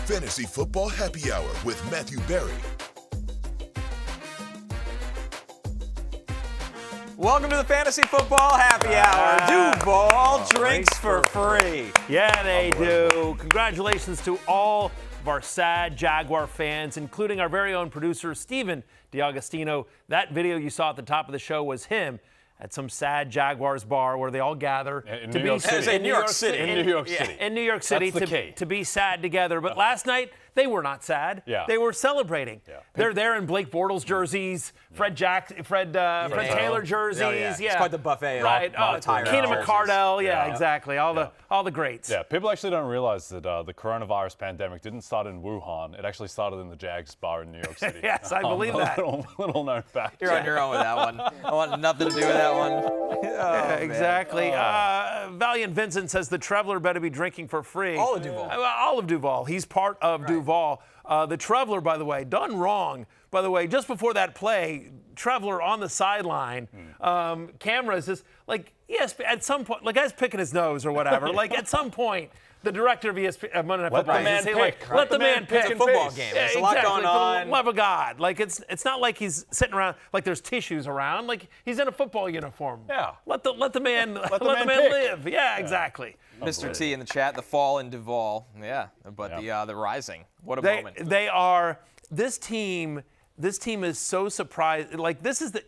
Fantasy Football Happy Hour with Matthew Berry. Welcome to the Fantasy Football Happy Hour. Duval drinks for free. Yeah, they do. Congratulations to all of our sad Jaguar fans, including our very own producer, Steven D'Agostino. That video you saw at the top of the show was him at some sad Jaguars bar where they all gather in to New be York City. in New York City. In New York City. In New York City to be sad together. But last night, they were not sad. Yeah. They were celebrating. Yeah. They're there in Blake Bortles jerseys, Fred Taylor jerseys. It's quite the buffet. Right. Keenan McCardell. Yeah, Yeah. exactly. All the greats. Yeah, people actually don't realize that the coronavirus pandemic didn't start in Wuhan. It actually started in the Jags bar in New York City. Yes, I believe that. Little known fact. You're on your own with that one. I want nothing to do with that one. Yeah, exactly. Valiant Vincent says the Traveler better be drinking for free. All of Duval. All of Duval. He's part of Duval. The Traveler, by the way, done wrong. By the way, just before that play, Traveler on the sideline, cameras just like, yes, at some point, like guy's picking his nose or whatever. Like at some point, the director of ESPN, Monday Night Football, let the man pick. It's a football game. There's a lot going on. For the love of God. Like it's not like he's sitting around like there's tissues around. Like he's in a football uniform. Yeah. Let the man let the man live. Yeah, exactly. Mr. T in the chat, the fall in Duval. Yeah, but the rising. What a moment. They are this team. This team is so surprised. Like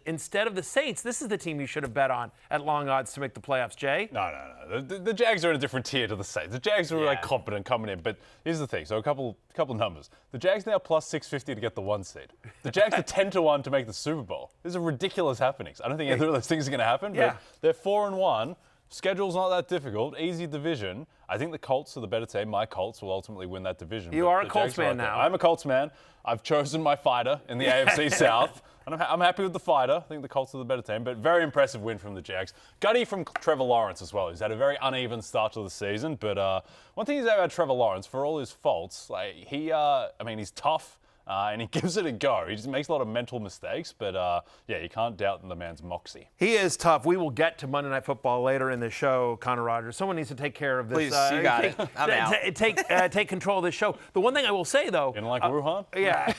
instead of the Saints, this is the team you should have bet on at long odds to make the playoffs. Jay? No. The Jags are in a different tier to the Saints. The Jags were like competent coming in, but here's the thing. So a couple numbers. The Jags now plus 650 to get the 1 seed. The Jags are 10-1 to make the Super Bowl. These are ridiculous happenings. I don't think either of those things are going to happen. But they're 4-1. Schedule's not that difficult. Easy division. I think the Colts are the better team. My Colts will ultimately win that division. You are a Colts man now. I'm a Colts man. I've chosen my fighter in the AFC South. And I'm happy with the fighter. I think the Colts are the better team. But very impressive win from the Jags. Gutty from Trevor Lawrence as well. He's had a very uneven start to the season. But one thing about Trevor Lawrence, for all his faults, like he's tough. And he gives it a go. He just makes a lot of mental mistakes, but you can't doubt the man's moxie. He is tough. We will get to Monday Night Football later in the show, Connor Rogers. Someone needs to take care of this. Please, you got it. I'm out. Take control of this show. The one thing I will say, though. You don't like Wuhan? Yeah.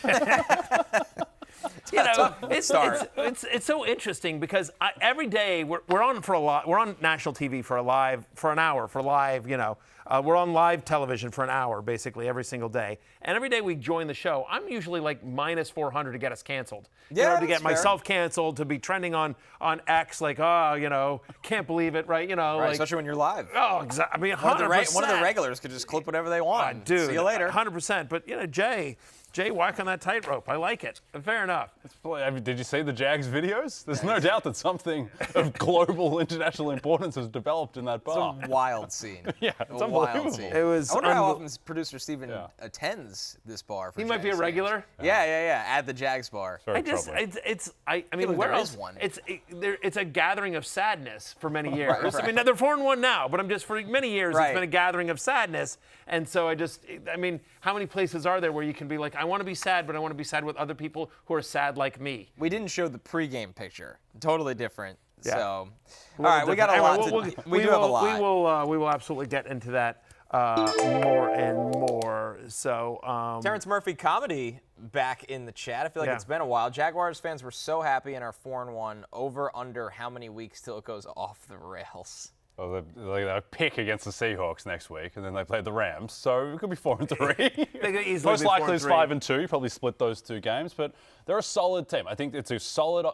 It's so interesting because every day we're on national TV for an hour. We're on live television for an hour basically every single day, and every day we join the show. I'm usually like minus 400 to get us canceled. Yeah, to get myself canceled, to be trending on X, like can't believe it, right? Right, especially when you're live. Oh, exactly. I mean, 100%. One of the regulars could just clip whatever they want. Dude, see you later. 100%. But Jay, walk on that tightrope. I like it. Fair enough. Did you see the Jags videos? There's no doubt that something of global international importance has developed in that bar. It's a wild scene. Yeah, it's unbelievable. Scene. It was. I wonder how often producer Steven attends this bar. For He might be a regular. Yeah. At the Jags bar. Where else? Is one. It's a gathering of sadness for many years. Right. I mean, they're 4-1 now, but for many years right. It's been a gathering of sadness. And so how many places are there where you can be like, I want to be sad, but I want to be sad with other people who are sad like me? We didn't show the pregame picture. Totally different. Yeah. So, all right, we got a lot. We do have a lot. We will absolutely get into that more and more. So, Terrence Murphy comedy back in the chat. I feel like it's been a while. Jaguars fans were so happy in our 4-1. Over under how many weeks till it goes off the rails? Well, they pick against the Seahawks next week, and then they play the Rams. So it could be 4-3. They could easily Most be likely it's 4-3. 5-2. You probably split those two games, but they're a solid team. I think it's a solid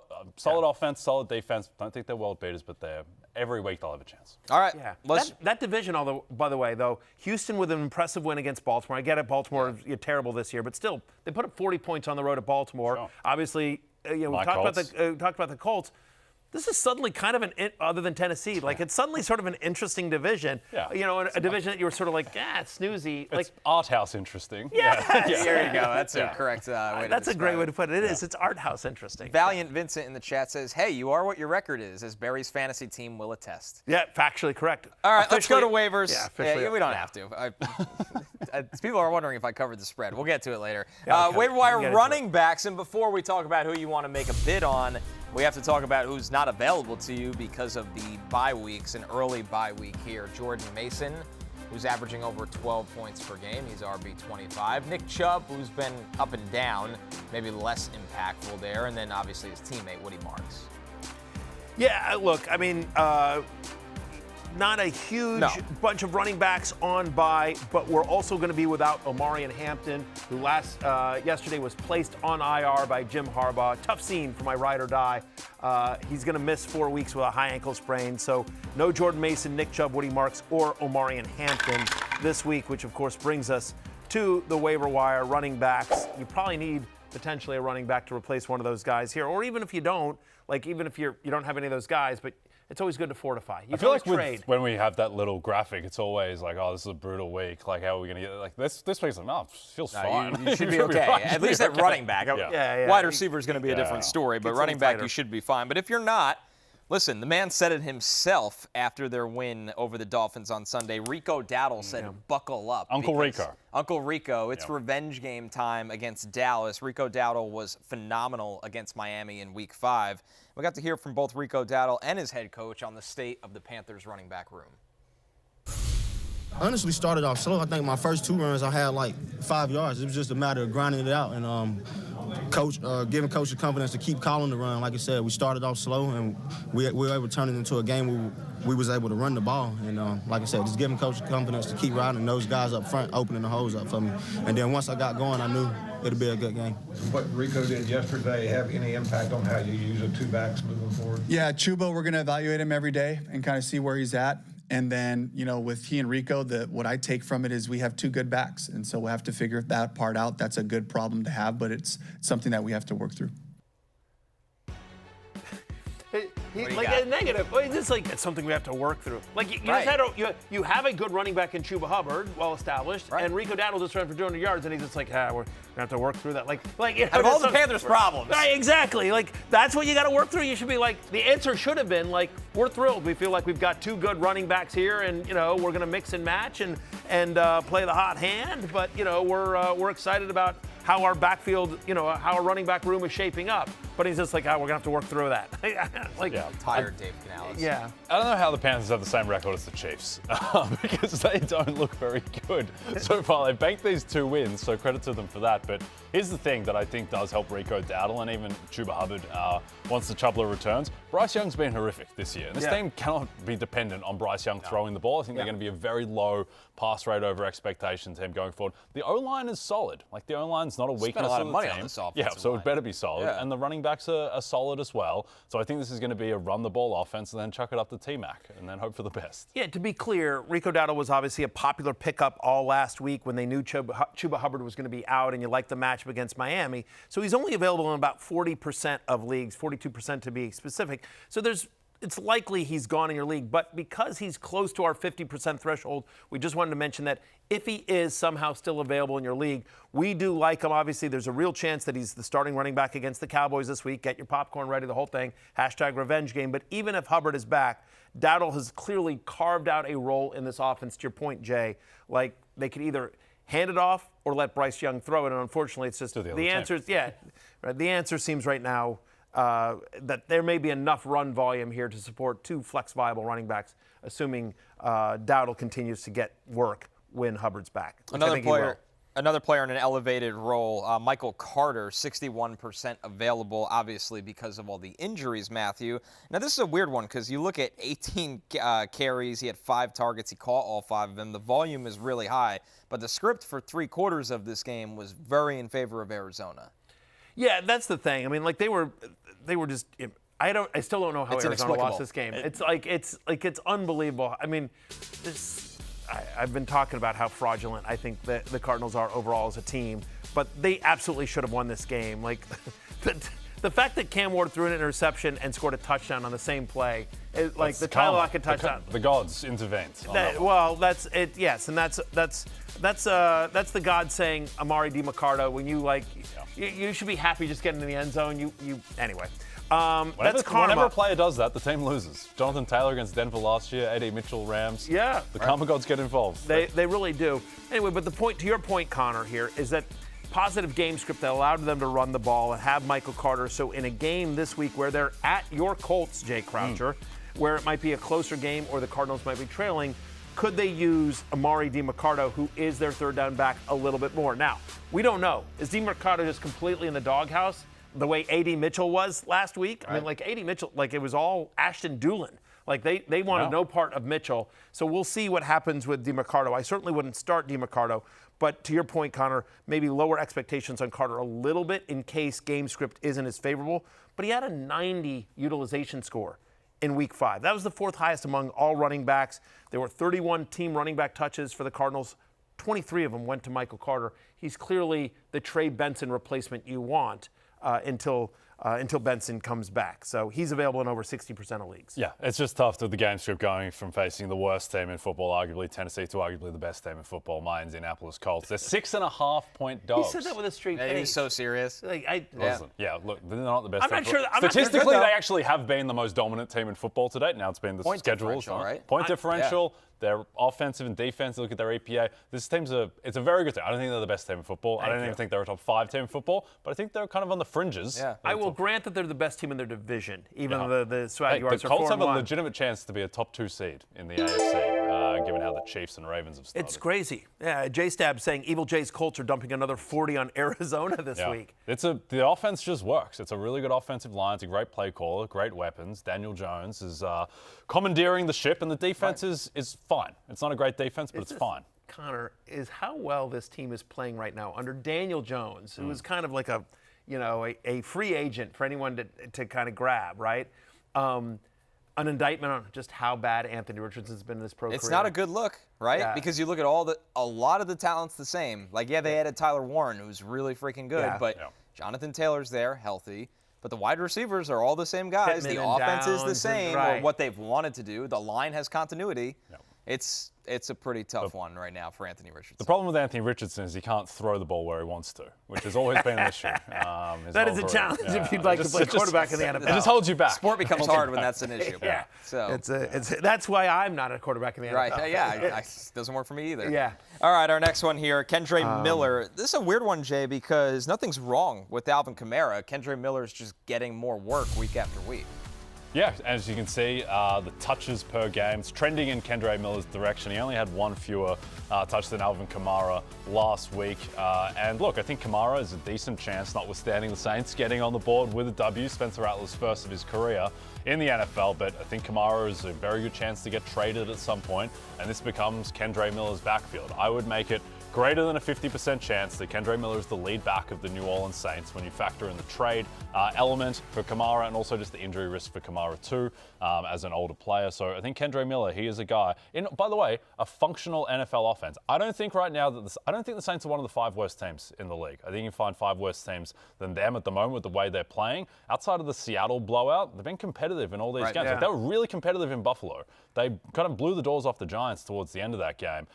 offense, solid defense. Don't think they're world beaters, but every week they'll have a chance. All right. Yeah. That division, by the way, though, Houston with an impressive win against Baltimore. I get it, Baltimore is terrible this year, but still, they put up 40 points on the road at Baltimore. Sure. Obviously, we talked about the Colts. This is suddenly kind of other than Tennessee, like it's suddenly sort of an interesting division. Yeah. A division that you were sort of like, it's snoozy. It's art house interesting. Yeah. There you go. That's a correct way to describe it. That's a great way to put it. It is. It's art house interesting. Valiant Vincent in the chat says, hey, you are what your record is, as Barry's fantasy team will attest. Yeah, factually correct. All right, let's go to waivers. Yeah, officially. We don't have to. People are wondering if I covered the spread. We'll get to it later. Yeah, Waiver wire running backs, and before we talk about who you want to make a bid on, we have to talk about who's not available to you because of the bye weeks, an early bye week here. Jordan Mason who's averaging over 12 points per game. He's RB 25. Nick Chubb, who's been up and down, maybe less impactful there. And then obviously his teammate, Woody Marks. Yeah, look, I mean, not a huge bunch of running backs on bye, but we're also going to be without Omari and Hampton, who yesterday was placed on IR by Jim Harbaugh. Tough scene for my ride or die. He's going to miss 4 weeks with a high ankle sprain. So no Jordan Mason, Nick Chubb, Woody Marks, or Omari and Hampton this week, which of course brings us to the waiver wire running backs. You probably need potentially a running back to replace one of those guys here, or even if you don't, like even if you don't have any of those guys, but it's always good to fortify. I feel like when we have that little graphic, it's always like, oh, this is a brutal week. Like, how are we going to get like this week's like, no, it feels fine. You should be okay. At least at running back. Yeah. Wide receiver is going to be a different story, but running back, you should be fine. But if you're not, listen, the man said it himself after their win over the Dolphins on Sunday. Rico Dowdle said, buckle up. Uncle Rico, it's revenge game time against Dallas. Rico Dowdle was phenomenal against Miami in Week 5. We got to hear from both Rico Dowdle and his head coach on the state of the Panthers running back room. Honestly, started off slow. I think my first 2 runs, I had like 5 yards. It was just a matter of grinding it out and giving coach the confidence to keep calling the run. Like I said, we started off slow and we were able to turn it into a game where we was able to run the ball. And like I said, just giving coach the confidence to keep riding those guys up front, opening the holes up for me. And then once I got going, I knew it'd be a good game. What Rico did yesterday have any impact on how you use the 2 backs moving forward? Yeah, Chuba, we're going to evaluate him every day and kind of see where he's at. And then, with he and Rico, what I take from it is we have 2 good backs. And so we'll have to figure that part out. That's a good problem to have, but it's something that we have to work through. A negative. It's like it's something we have to work through. Like you have a good running back in Chuba Hubbard, well established, and Rico Dowdle just ran for 200 yards, and he's just like, we're gonna have to work through that. Out of all the Panthers' problems. Right, exactly. Like that's what you got to work through. You should be like, the answer should have been like, we're thrilled. We feel like we've got 2 good running backs here, and we're gonna mix and match and play the hot hand. But we're excited about how our backfield, how our running back room is shaping up. But he's just like, we're gonna have to work through that. I'm tired, Dave Canales. Yeah. I don't know how the Panthers have the same record as the Chiefs because they don't look very good so far. They banked these 2 wins, so credit to them for that. But here's the thing that I think does help Rico Dowdle and even Chuba Hubbard once the Chubler returns. Bryce Young's been horrific this year. This team cannot be dependent on Bryce Young throwing the ball. I think they're going to be a very low pass rate over expectation team going forward. The O-line is solid. Like, the O-line's not a weakness Spent a lot of of the money team. on this offensive Yeah, so line. it better be solid. Yeah. And the running backs are solid as well. So I think this is going to be a run-the-ball offense and then chuck it up to T-Mac and then hope for the best. Yeah, to be clear, Rico Dowdle was obviously a popular pickup all last week when they knew Chuba Hubbard was going to be out, and you liked the matchup against Miami. So he's only available in about 40% of leagues, 42% to be specific. So it's likely he's gone in your league. But because he's close to our 50% threshold, we just wanted to mention that if he is somehow still available in your league, we do like him. Obviously, there's a real chance that he's the starting running back against the Cowboys this week. Get your popcorn ready, the whole thing. #revenge game. But even if Hubbard is back, Dowdle has clearly carved out a role in this offense. To your point, Jay, like they could either hand it off or let Bryce Young throw it. And unfortunately, it's just the answer. The answer seems right now that there may be enough run volume here to support 2 flex viable running backs, assuming Dowdle continues to get work when Hubbard's back. Another player in an elevated role, Michael Carter, 61% available, obviously because of all the injuries, Matthew. Now, this is a weird one because you look at 18 carries. He had 5 targets. He caught all 5 of them. The volume is really high, but the script for 3/4 of this game was very in favor of Arizona. Yeah, that's the thing. I mean, like they were just. I still don't know how Arizona lost this game. It's unbelievable. I mean, I've been talking about how fraudulent I think the Cardinals are overall as a team, but they absolutely should have won this game. Like the fact that Cam Ward threw an interception and scored a touchdown on the same play, like the Tyler Lockett touchdown. The gods intervened. That's it. Yes, and that's the God saying Amari DiMaccardo when you should be happy just getting in the end zone. Anyway. That's karma. Whenever a player does that, the team loses. Jonathan Taylor against Denver last year, A.D. Mitchell, Rams. Yeah. The karma gods get involved. They really do. Anyway, but to your point, Connor, here, is that positive game script that allowed them to run the ball and have Michael Carter. So in a game this week where they're at your Colts, Jay Croucher, where it might be a closer game or the Cardinals might be trailing, could they use Amari DiMercato, who is their third down back, a little bit more? Now, we don't know. Is DiMercato just completely in the doghouse the way A.D. Mitchell was last week? Right. I mean, like A.D. Mitchell, like it was all Ashton Dulin. Like they wanted no part of Mitchell. So we'll see what happens with DiMercato. I certainly wouldn't start DiMercato. But to your point, Connor, maybe lower expectations on Carter a little bit in case game script isn't as favorable. But he had a 90 utilization score in Week 5. That was the 4th highest among all running backs. There were 31 team running back touches for the Cardinals. 23 of them went to Michael Carter. He's clearly the Trey Benson replacement you want until Benson comes back. So he's available in over 60% of leagues. Yeah, it's just tough with the game script going from facing the worst team in football, arguably Tennessee, to arguably the best team in football, my Indianapolis Colts. They're 6.5-point dogs. He said that with a straight face. He's so serious. Like, Listen, look, they're not the best team. Statistically, they actually have been the most dominant team in football to date. Now it's been the schedules. Right? Point differential. Their offensive and defense, look at their EPA. This team's it's a very good team. I don't think they're the best team in football. I don't even think they're a top 5 team in football, but I think they're kind of on the fringes. Yeah. I will grant that they're the best team in their division, even though the Jaguars the are 4-1. Colts have a legitimate chance to be a top 2 seed in the AFC, given how the Chiefs and Ravens have started. It's crazy. Yeah, J-Stab saying Evil J's Colts are dumping another 40 on Arizona this week. The offense just works. It's a really good offensive line. It's a great play caller, great weapons. Daniel Jones is commandeering the ship, and the defense is fine. It's not a great defense, but it's fine. Connor, is how well this team is playing right now under Daniel Jones, who is kind of like a free agent for anyone to kind of grab, right? An indictment on just how bad Anthony Richardson's been in his pro career. It's not a good look, right? Yeah. Because you look at a lot of the talent's the same. Like, they added Tyler Warren, who's really freaking good, but Jonathan Taylor's there, healthy. But the wide receivers are all the same guys. Pittman the and offense is the Downs same, and, or what they've wanted to do. The line has continuity. Yeah. It's a pretty tough one right now for Anthony Richardson. The problem with Anthony Richardson is he can't throw the ball where he wants to, which has always been an issue. That is a challenge if you'd like to play quarterback in the NFL. It just holds you back. Sport becomes hard when that's an issue. Yeah. So that's why I'm not a quarterback in the NFL. Right. Yeah. Doesn't work for me either. Yeah. All right. Our next one here, Kendre Miller. This is a weird one, Jay, because nothing's wrong with Alvin Kamara. Kendre Miller's just getting more work week after week. Yeah, as you can see, the touches per game is trending in Kendre Miller's direction. He only had one fewer touch than Alvin Kamara last week. And look, I think Kamara is a decent chance, notwithstanding the Saints getting on the board with a W. Spencer Rattler's first of his career in the NFL, but I think Kamara is a very good chance to get traded at some point, and this becomes Kendre Miller's backfield. I would make it greater than a 50% chance that Kendre Miller is the lead back of the New Orleans Saints when you factor in the trade element for Kamara and also just the injury risk for Kamara too as an older player. So I think Kendre Miller, he is a guy. By the way, a functional NFL offense. I don't think right now I don't think the Saints are one of the 5 worst teams in the league. I think you can find 5 worse teams than them at the moment with the way they're playing. Outside of the Seattle blowout, they've been competitive in all these games. Yeah. Like, they were really competitive in Buffalo. They kind of blew the doors off the Giants towards the end of that game.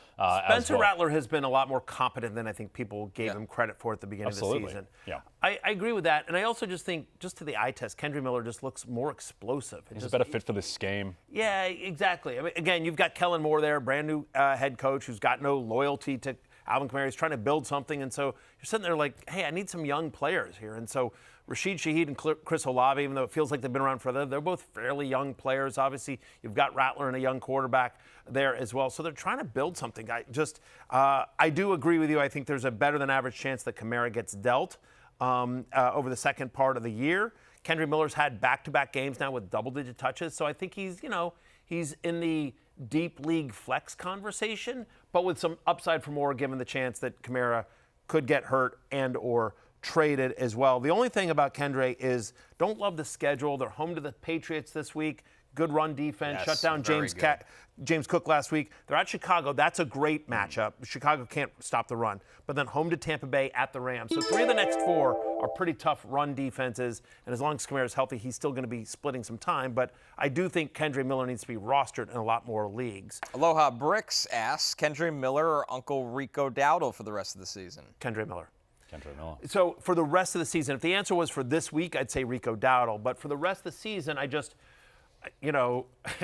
Spencer Rattler has been a lot more competent than I think people gave him credit for at the beginning of the season. Yeah. I agree with that. And I also just think, just to the eye test, Kendre Miller just looks more explosive. He's a better fit for this scheme. Yeah, exactly. I mean, again, you've got Kellen Moore there, brand new head coach who's got no loyalty to Alvin Kamara. He's trying to build something. And so you're sitting there like, hey, I need some young players here. And so Rashid Shaheed and Chris Olave, even though it feels like they've been around forever, they're both fairly young players. Obviously, you've got Rattler and a young quarterback there as well. So they're trying to build something. I do agree with you. I think there's a better than average chance that Kamara gets dealt over the second part of the year. Kendre Miller's had back-to-back games now with double-digit touches. So I think he's in the deep league flex conversation, but with some upside for more given the chance that Kamara could get hurt and or traded as well. The only thing about Kendre is don't love the schedule. They're home to the Patriots this week. Good run defense. Shut down James Cook last week. They're at Chicago. That's a great matchup. Chicago can't stop the run. But then home to Tampa Bay at the Rams. So 3 of the next 4 are pretty tough run defenses. And as long as Kamara is healthy, he's still going to be splitting some time. But I do think Kendre Miller needs to be rostered in a lot more leagues. Aloha Bricks asks, Kendre Miller or Uncle Rico Dowdle for the rest of the season? Kendre Miller. Kendre Miller. So for the rest of the season, if the answer was for this week, I'd say Rico Dowdle. But for the rest of the season, I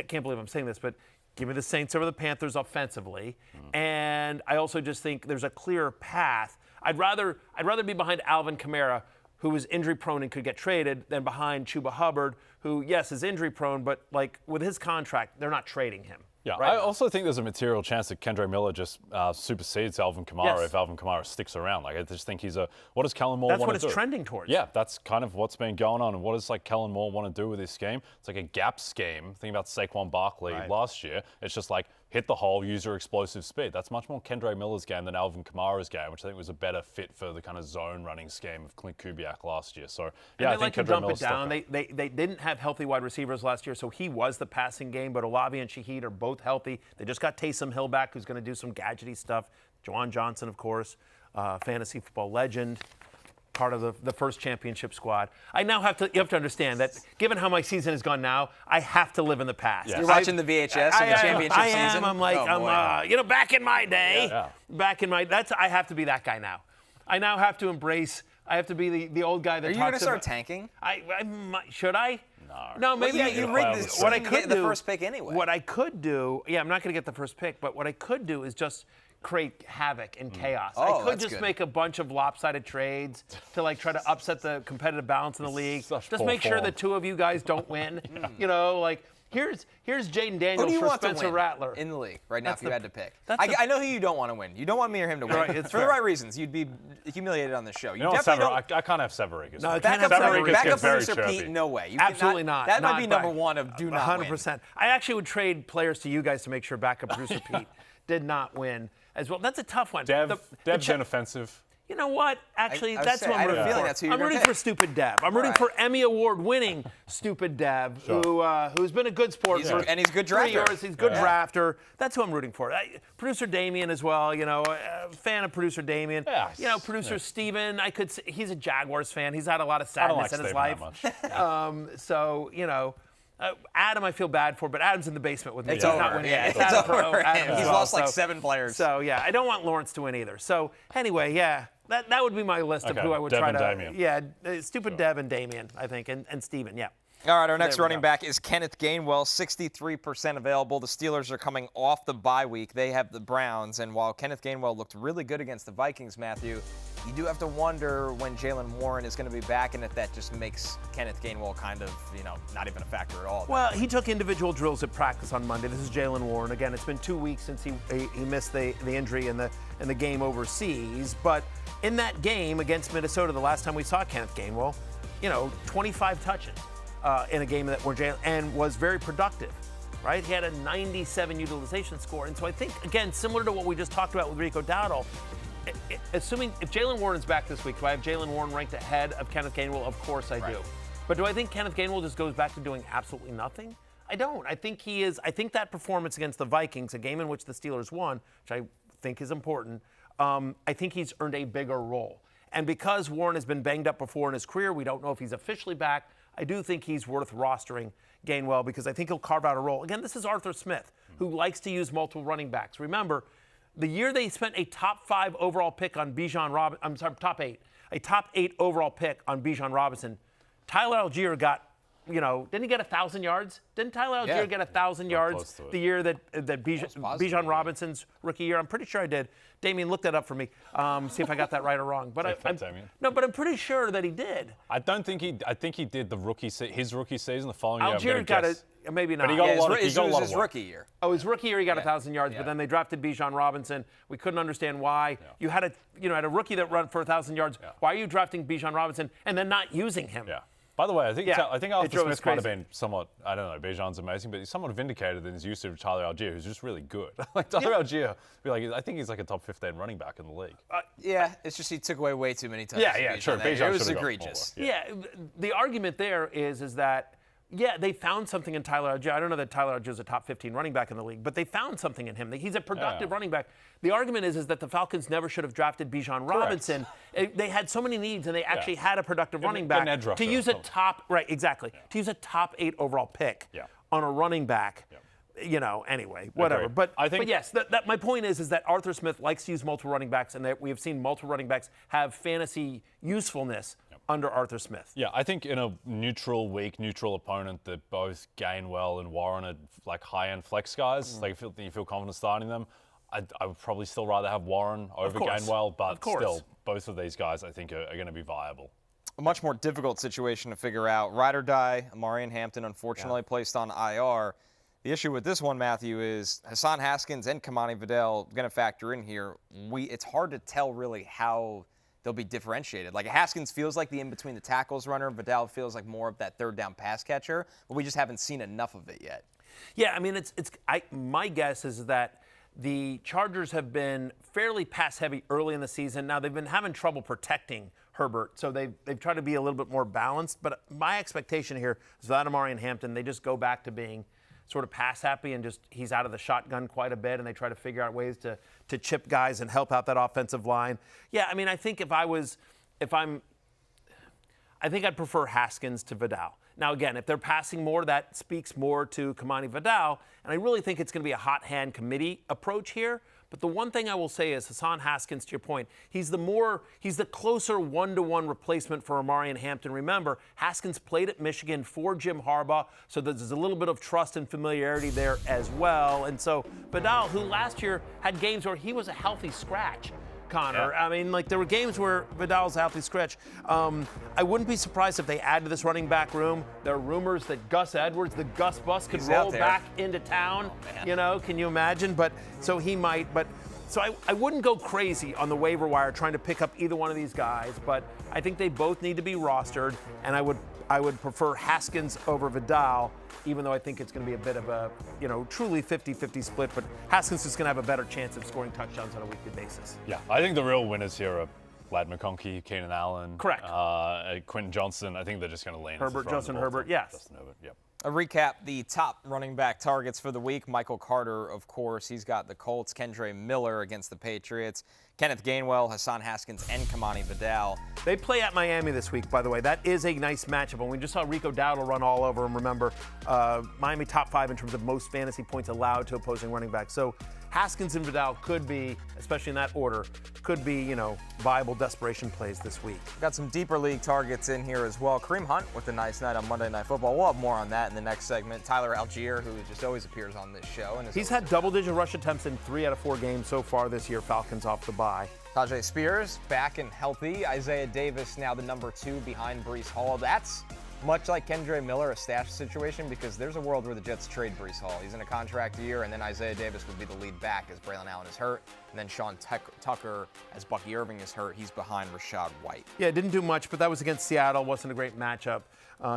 can't believe I'm saying this, but give me the Saints over the Panthers offensively. And I also just think there's a clear path. I'd rather be behind Alvin Kamara, who is injury prone and could get traded, than behind Chuba Hubbard, who, yes, is injury prone, but like with his contract, they're not trading him. Yeah, Right I now. also think there's a material chance that Kendre Miller just supersedes Alvin Kamara if Alvin Kamara sticks around. Like, I just think what does Kellen Moore want to do? That's what it's trending towards. Yeah, that's kind of what's been going on. And what does Kellen Moore want to do with this scheme? It's like a gap scheme. Think about Saquon Barkley last year. It's just like hit the hole, use your explosive speed. That's much more Kendre Miller's game than Alvin Kamara's game, which I think was a better fit for the kind of zone running scheme of Clint Kubiak last year. So yeah, I think like to Kendre dump Miller's it down. They didn't have healthy wide receivers last year, so he was the passing game. But Olave and Shaheed are both healthy. They just got Taysom Hill back, who's going to do some gadgety stuff. Juwan Johnson, of course, fantasy football legend, part of the first championship squad. You have to understand that given how my season has gone now, I have to live in the past. You're watching the VHS of the championship I am. season? I'm like, back in my day, I have to be that guy now. I now have to embrace. I have to be the old guy that. Are you going to start tanking? Should I? No, maybe you rigged this. What I could do, do, the first pick anyway. What I could do, I'm not going to get the first pick, but what I could do is just create havoc and chaos. I could just make a bunch of lopsided trades to like try to upset the competitive balance in the league. Just make sure the two of you guys don't win. Here's Jaden Daniels who do you for want Spencer to win Rattler in the league right now if you had to pick. I know who you don't want to win. You don't want me or him to win. Right, it's for fair. the right reasons. You'd be humiliated on the show. You know what, I can't have Severick. No, Backup producer chirpy. Pete, no way. Absolutely not. That might not be number one of do not 100%. win. I actually would trade players to you guys to make sure backup producer Pete did not win as well. That's a tough one. Dev's inoffensive. You know what? Actually, that's who I'm rooting for. That's who you're I'm rooting for Stupid Dev. I'm rooting for Emmy Award-winning Stupid Dev, who's been a good sport and he's a good drafter. He's a good drafter. That's who I'm rooting for. Producer Damien as well. A fan of producer Damien. Producer Steven. He's a Jaguars fan. He's had a lot of sadness in his life. Adam, I feel bad for, but Adam's in the basement with me. It's He's over. not winning. Yeah, It's over. He's lost like 7 players. So I don't want Lawrence to win either. So anyway, that would be my list of who I would Dev try and to. Damien. Yeah, stupid Dev and Damien, I think, and Steven, yeah. All right, our next There we running go. back is Kenneth Gainwell, 63% available. The Steelers are coming off the bye week. They have the Browns, and while Kenneth Gainwell looked really good against the Vikings, Matthew, you do have to wonder when Jalen Warren is going to be back, and if that just makes Kenneth Gainwell kind of, not even a factor at all. Well, he took individual drills at practice on Monday. This is Jalen Warren. Again, it's been 2 weeks since he missed the injury in the game overseas. But in that game against Minnesota, the last time we saw Kenneth Gainwell, 25 touches in a game where Jalen and was very productive. Right? He had a 97 utilization score. And so I think, again, similar to what we just talked about with Rico Dowdle, assuming if Jalen Warren's back this week, do I have Jalen Warren ranked ahead of Kenneth Gainwell? Of course I do. But do I think Kenneth Gainwell just goes back to doing absolutely nothing? I don't. I think he is. I think that performance against the Vikings, a game in which the Steelers won, which I think is important, I think he's earned a bigger role. And because Warren has been banged up before in his career, we don't know if he's officially back. I do think he's worth rostering Gainwell because I think he'll carve out a role. Again, this is Arthur Smith, who likes to use multiple running backs. Remember, the year they spent a top 5 overall pick on Bijan Robinson, I'm sorry, top 8, a top 8 overall pick on Bijan Robinson, Tyler Allgeier got, didn't he get 1,000 yards? Didn't Tyler Allgeier get 1,000 yards the year that Bijan Robinson's rookie year? I'm pretty sure I did. Damien, look that up for me. See if I got that right or wrong. But I'm pretty sure that he did. I think he did his rookie season the following year. Allgeier got it. Maybe not. But he got a lot of his rookie year. Oh, his rookie year he got 1,000 yards, but then they drafted Bijan Robinson. We couldn't understand why. Yeah. You had a rookie that run for 1,000 yards. Yeah. Why are you drafting Bijan Robinson and then not using him? Yeah. By the way, I think Arthur Smith might have been somewhat, I don't know, Bijan's amazing, but he's somewhat vindicated in his use of Tyler Allgeier, who's just really good. Tyler Allgeier, I think he's like a top 15 running back in the league. It's just he took away way too many touches. Yeah, sure. Bijan it was egregious. The argument there is that, they found something in Tyler Allgeier. I don't know that Tyler Allgeier is a top 15 running back in the league, but they found something in him. He's a productive running back. The argument is that the Falcons never should have drafted Bijan Robinson. They had so many needs, and they actually had a productive running back. To use a top, to use a top 8 overall pick on a running back. Anyway, whatever. Agreed. But yes, my point is that Arthur Smith likes to use multiple running backs, and that we have seen multiple running backs have fantasy usefulness under Arthur Smith. Yeah, I think in a neutral opponent that both Gainwell and Warren are like high-end flex guys, you feel confident starting them. I would probably still rather have Warren over Gainwell, but still, both of these guys I think are going to be viable. A much more difficult situation to figure out. Ride or die, Amarian Hampton unfortunately placed on IR. The issue with this one, Matthew, is Hassan, Haskins, and Kimani Vidal going to factor in here. It's hard to tell really how they'll be differentiated. Like Haskins feels like the in-between the tackles runner. Vidal feels like more of that third down pass catcher, but we just haven't seen enough of it yet. Yeah, I mean, my guess is that the Chargers have been fairly pass-heavy early in the season. Now, they've been having trouble protecting Herbert, so they've tried to be a little bit more balanced. But my expectation here is that Amari and Hampton, they just go back to being sort of pass-happy and just he's out of the shotgun quite a bit, and they try to figure out ways to chip guys and help out that offensive line. Yeah, I mean, I think I think I'd prefer Haskins to Vidal. Now, again, if they're passing more, that speaks more to Kimani Vidal, and I really think it's going to be a hot hand committee approach here. But the one thing I will say is Hassan Haskins, to your point, he's the closer one-to-one replacement for Amari and Hampton. Remember, Haskins played at Michigan for Jim Harbaugh, so there's a little bit of trust and familiarity there as well. And so Vidal, who last year had games where he was a healthy scratch, Connor. Yeah. I mean, like there were games where Vidal's healthy scratch. I wouldn't be surprised if they add to this running back room. There are rumors that Gus Edwards, the Gus bus, could roll back into town. Can you imagine? But so he might. So I wouldn't go crazy on the waiver wire trying to pick up either one of these guys. But I think they both need to be rostered, and I would prefer Haskins over Vidal, even though I think it's going to be a bit of a, truly 50-50 split. But Haskins is going to have a better chance of scoring touchdowns on a weekly basis. Yeah, I think the real winners here are Ladd McConkey, Keenan Allen. Correct. Quentin Johnson. I think they're just going to lean. Justin Herbert, yes. Justin Herbert, yep. A recap, the top running back targets for the week. Michael Carter, of course. He's got the Colts. Kendre Miller against the Patriots. Kenneth Gainwell, Hassan Haskins, and Kimani Vidal. They play at Miami this week, by the way. That is a nice matchup. And we just saw Rico Dowdle run all over him. Remember, Miami top 5 in terms of most fantasy points allowed to opposing running backs. So Haskins and Vidal could be, especially in that order, could be, viable desperation plays this week. Got some deeper league targets in here as well. Kareem Hunt with a nice night on Monday Night Football. We'll have more on that in the next segment. Tyler Allgeier, who just always appears on this show. And he's had double-digit rush attempts in 3 out of 4 games so far this year. Falcons off the bye. Tyjae Spears back and healthy. Isaiah Davis now the number 2 behind Breece Hall. That's much like Kendre Miller, a stash situation, because there's a world where the Jets trade Breece Hall. He's in a contract year, and then Isaiah Davis would be the lead back as Braylon Allen is hurt, and then Sean Tucker as Bucky Irving is hurt. He's behind Rachaad White. Yeah, didn't do much, but that was against Seattle. Wasn't a great matchup.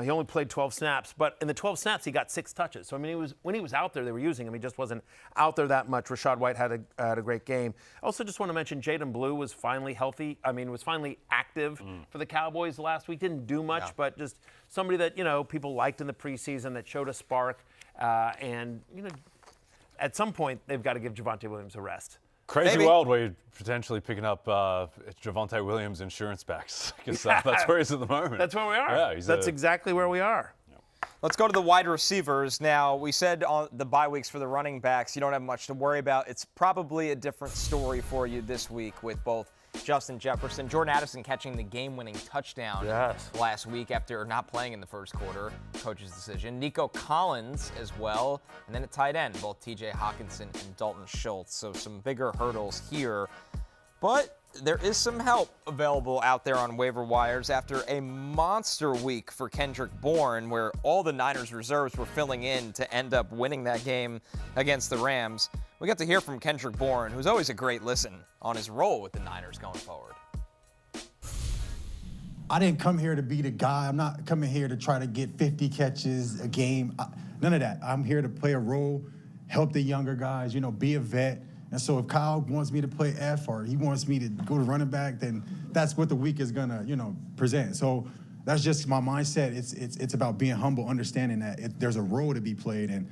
He only played 12 snaps, but in the 12 snaps, he got 6 touches. So, I mean, when he was out there, they were using him. He just wasn't out there that much. Rachaad White had a great game. I also just want to mention Jaden Blue was finally healthy. I mean, was finally active for the Cowboys last week. Didn't do much, but just somebody that, people liked in the preseason that showed a spark. And at some point, they've got to give Javonte Williams a rest. Crazy world where you're potentially picking up Javonte Williams insurance backs because that's where he's at the moment. That's where we are. Yeah, that's exactly where we are. Let's go to the wide receivers. Now, we said on the bye weeks for the running backs, you don't have much to worry about. It's probably a different story for you this week with both Justin Jefferson, Jordan Addison catching the game-winning touchdown last week after not playing in the first quarter, coach's decision. Nico Collins as well, and then at tight end, both TJ Hockenson and Dalton Schultz. So some bigger hurdles here. But there is some help available out there on waiver wires after a monster week for Kendrick Bourne, where all the Niners reserves were filling in to end up winning that game against the Rams. We got to hear from Kendrick Bourne, who's always a great listen on his role with the Niners going forward. I didn't come here to be the guy. I'm not coming here to try to get 50 catches a game. None of that. I'm here to play a role, help the younger guys, be a vet. And so if Kyle wants me to play F or he wants me to go to running back, then that's what the week is going to, present. So that's just my mindset. It's about being humble, understanding that there's a role to be played. And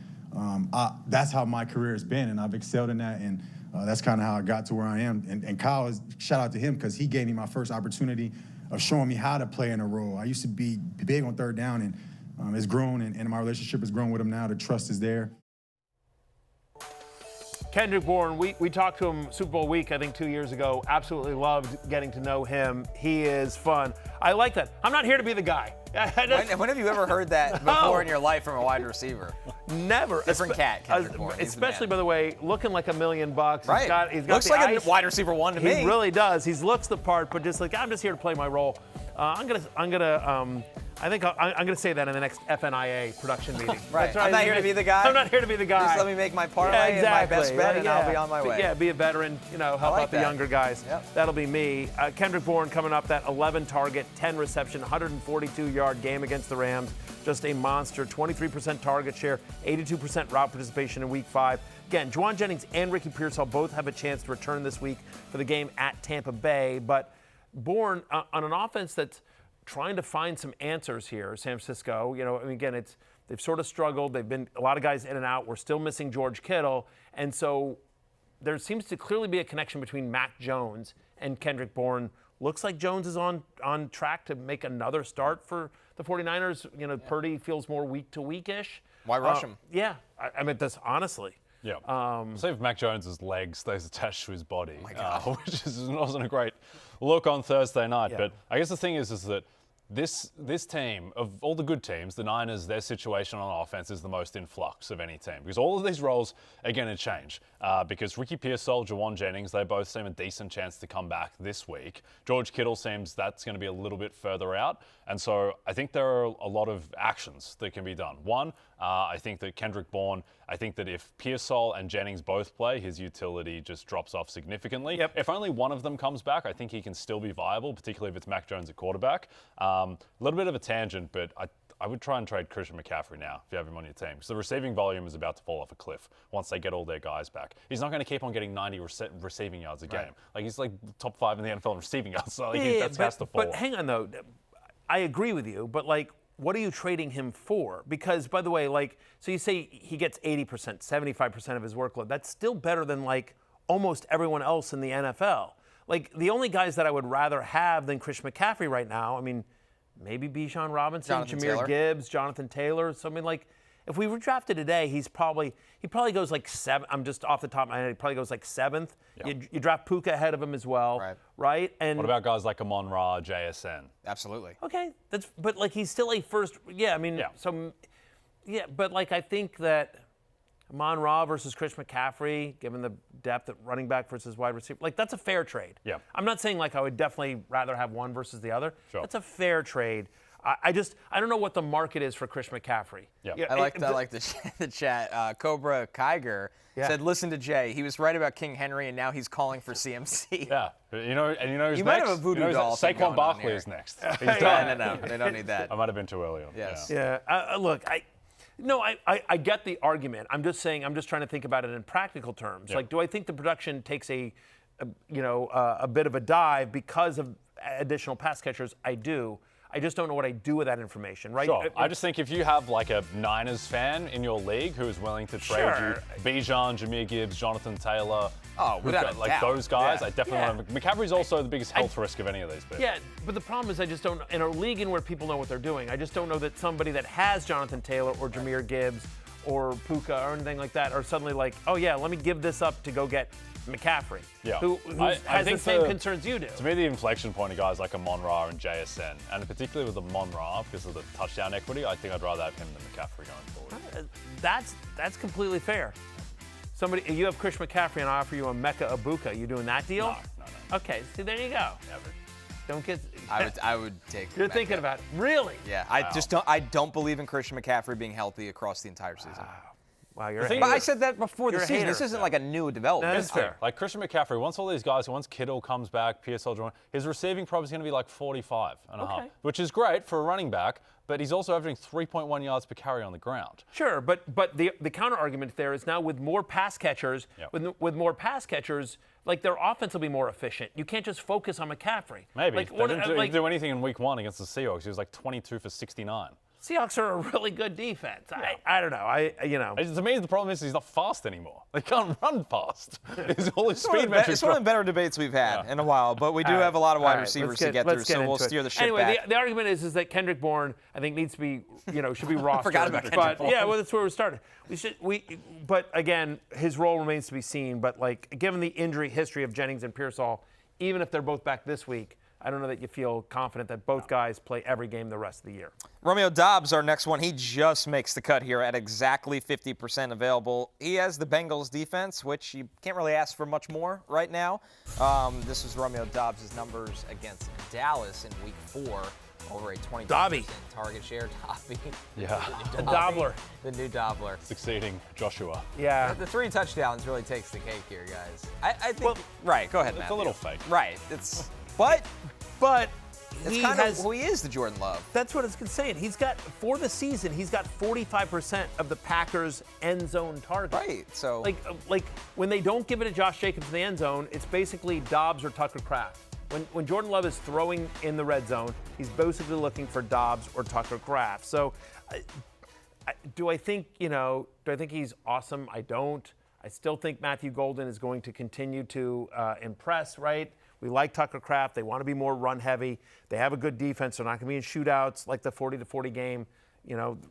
that's how my career has been, and I've excelled in that. And that's kind of how I got to where I am. And Kyle, shout out to him because he gave me my first opportunity of showing me how to play in a role. I used to be big on third down, and it's grown, and my relationship has grown with him now. The trust is there. Kendrick Bourne, we talked to him Super Bowl week, I think 2 years ago. Absolutely loved getting to know him. He is fun. I like that. I'm not here to be the guy. When have you ever heard that before in your life from a wide receiver? Never. Different cat, Kendrick Bourne. Especially, by the way, looking like $1 million. Right. He's got looks like a wide receiver 1 to me. He really does. He looks the part, but just like, I'm just here to play my role. I'm gonna say that in the next FNIA production meeting. Right. That's right. I'm not here to be the guy. I'm not here to be the guy. Just let me make my parlay and my best bet, and I'll be on my way. Yeah, be a veteran. Help out the younger guys. Yep. That'll be me. Kendrick Bourne coming up. That 11 target, 10 reception, 142-yard game against the Rams. Just a monster. 23% target share, 82% route participation in Week 5. Again, Juwan Jennings and Ricky Pearsall both have a chance to return this week for the game at Tampa Bay. But Bourne on an offense that's trying to find some answers here, San Francisco. Again, they've sort of struggled. They've been a lot of guys in and out. We're still missing George Kittle. And so there seems to clearly be a connection between Mac Jones and Kendrick Bourne. Looks like Jones is on track to make another start for the 49ers. Purdy feels more week to week-ish. Why rush him? Yeah. I meant this honestly. Yeah. Save Mac Jones's leg stays attached to his body, which wasn't a great look on Thursday night. Yeah. But I guess the thing is that this team, of all the good teams, the Niners, their situation on offense is the most in flux of any team because all of these roles are going to change. Because Ricky Pearsall, Juwan Jennings, they both seem a decent chance to come back this week. George Kittle seems that's going to be a little bit further out. And so I think there are a lot of actions that can be done. One, I think that Kendrick Bourne, I think that if Pearsall and Jennings both play, his utility just drops off significantly. Yep. If only one of them comes back, I think he can still be viable, particularly if it's Mac Jones at quarterback. A little bit of a tangent, but I would try and trade Christian McCaffrey now if you have him on your team because the receiving volume is about to fall off a cliff once they get all their guys back. He's not going to keep on getting 90 receiving yards a game. Right. Like he's like top 5 in the NFL in receiving yards, so that has to fall. But hang on though, I agree with you, but what are you trading him for? Because, by the way, so you say he gets 80%, 75% of his workload. That's still better than, almost everyone else in the NFL. The only guys that I would rather have than Chris McCaffrey right now, maybe Bijan Robinson, Jahmyr Gibbs, Jonathan Taylor. So, if we were drafted today, he probably goes 7th. I'm just off the top of my head. He probably goes 7th. Yep. You draft Puka ahead of him as well, right? And what about guys like Amon-Ra, JSN? Absolutely. Okay, but he's still a first. Yeah, but I think that Amon-Ra versus Chris McCaffrey, given the depth at running back versus wide receiver, that's a fair trade. Yeah. I'm not saying I would definitely rather have one versus the other. Sure. That's a fair trade. I don't know what the market is for Chris McCaffrey. Yeah. I like the chat. Cobra Kiger said, "Listen to Jay. He was right about King Henry, and now he's calling for CMC." Yeah, who's you next? might have a voodoo doll. Saquon Barkley is next. He's done. No, they don't need that. I might have been too early on. Yes. Yeah. Look, I get the argument. I'm just trying to think about it in practical terms. Yep. Do I think the production takes a bit of a dive because of additional pass catchers? I do. I just don't know what I do with that information, right? Sure. I just think if you have a Niners fan in your league who is willing to trade you Bijan, Jahmyr Gibbs, Jonathan Taylor, without a doubt. Those guys, Yeah. I definitely want to. McCaffrey's also the biggest health risk of any of these people. Yeah, but the problem is I just don't, in a league in where people know what they're doing, I just don't know that somebody that has Jonathan Taylor or Jahmyr Gibbs or Puka or anything like that are suddenly let me give this up to go get McCaffrey, who has the same concerns you do. To me, the inflection point of guys like Amon-Ra and JSN, and particularly with Amon-Ra because of the touchdown equity, I think I'd rather have him than McCaffrey going forward. That's completely fair. You have Chris McCaffrey and I offer you a Mecca Ibuka. You doing that deal? No. Okay, see, there you go. Yeah, but don't get. I would take. You're thinking about it. Really? Yeah, I don't believe in Christian McCaffrey being healtly across the entire season. Wow, you're a But I said that before the season. hater. This isn't a new development. That's fair. Christian McCaffrey, once all these guys, once Kittle comes back, Pearsall joins, his receiving probably is going to be 45 and a half, which is great for a running back, but he's also averaging 3.1 yards per carry on the ground. Sure, but the counter argument there is now with more pass catchers, with more pass catchers, their offense will be more efficient. You can't just focus on McCaffrey. Maybe. They didn't do anything in week 1 against the Seahawks. He was 22 for $69. Seahawks are a really good defense. I don't know. To me, the problem is he's not fast anymore. They can't run fast. All his speed metrics. It's one of the better debates we've had in a while, but we do have a lot of wide receivers to get through, so we'll steer the ship anyway, back. the argument is that Kendrick Bourne, I think, needs to be, should be rostered. Forgot about Kendrick Bourne. Yeah, well, that's where we started. But again, his role remains to be seen. But given the injury history of Jennings and Pearsall, even if they're both back this week, I don't know that you feel confident that both guys play every game the rest of the year. Romeo Doubs, our next one, he just makes the cut here at exactly 50% available. He has the Bengals defense, which you can't really ask for much more right now. This was Romeo Doubs' numbers against Dallas in Week 4. Over a 20% target share. Dobby. Yeah. The Dobbler. The new Dobbler. Succeeding Joshua. Yeah. The 3 touchdowns really takes the cake here, guys. I think. Right. Go ahead, Matt. It's a little fake. Right. It's. But It's kind of who he is, the Jordan Love. That's what I was saying. For the season, he's got 45% of the Packers' end zone targets. Right. So. Like when they don't give it to Josh Jacobs in the end zone, it's basically Dobbs or Tucker Kraft. When Jordan Love is throwing in the red zone, he's basically looking for Dobbs or Tucker Kraft. So, do I think he's awesome? I don't. I still think Matthew Golden is going to continue to impress, right? We like Tucker Kraft. They want to be more run heavy. They have a good defense. They're not going to be in shootouts like the 40-40 game,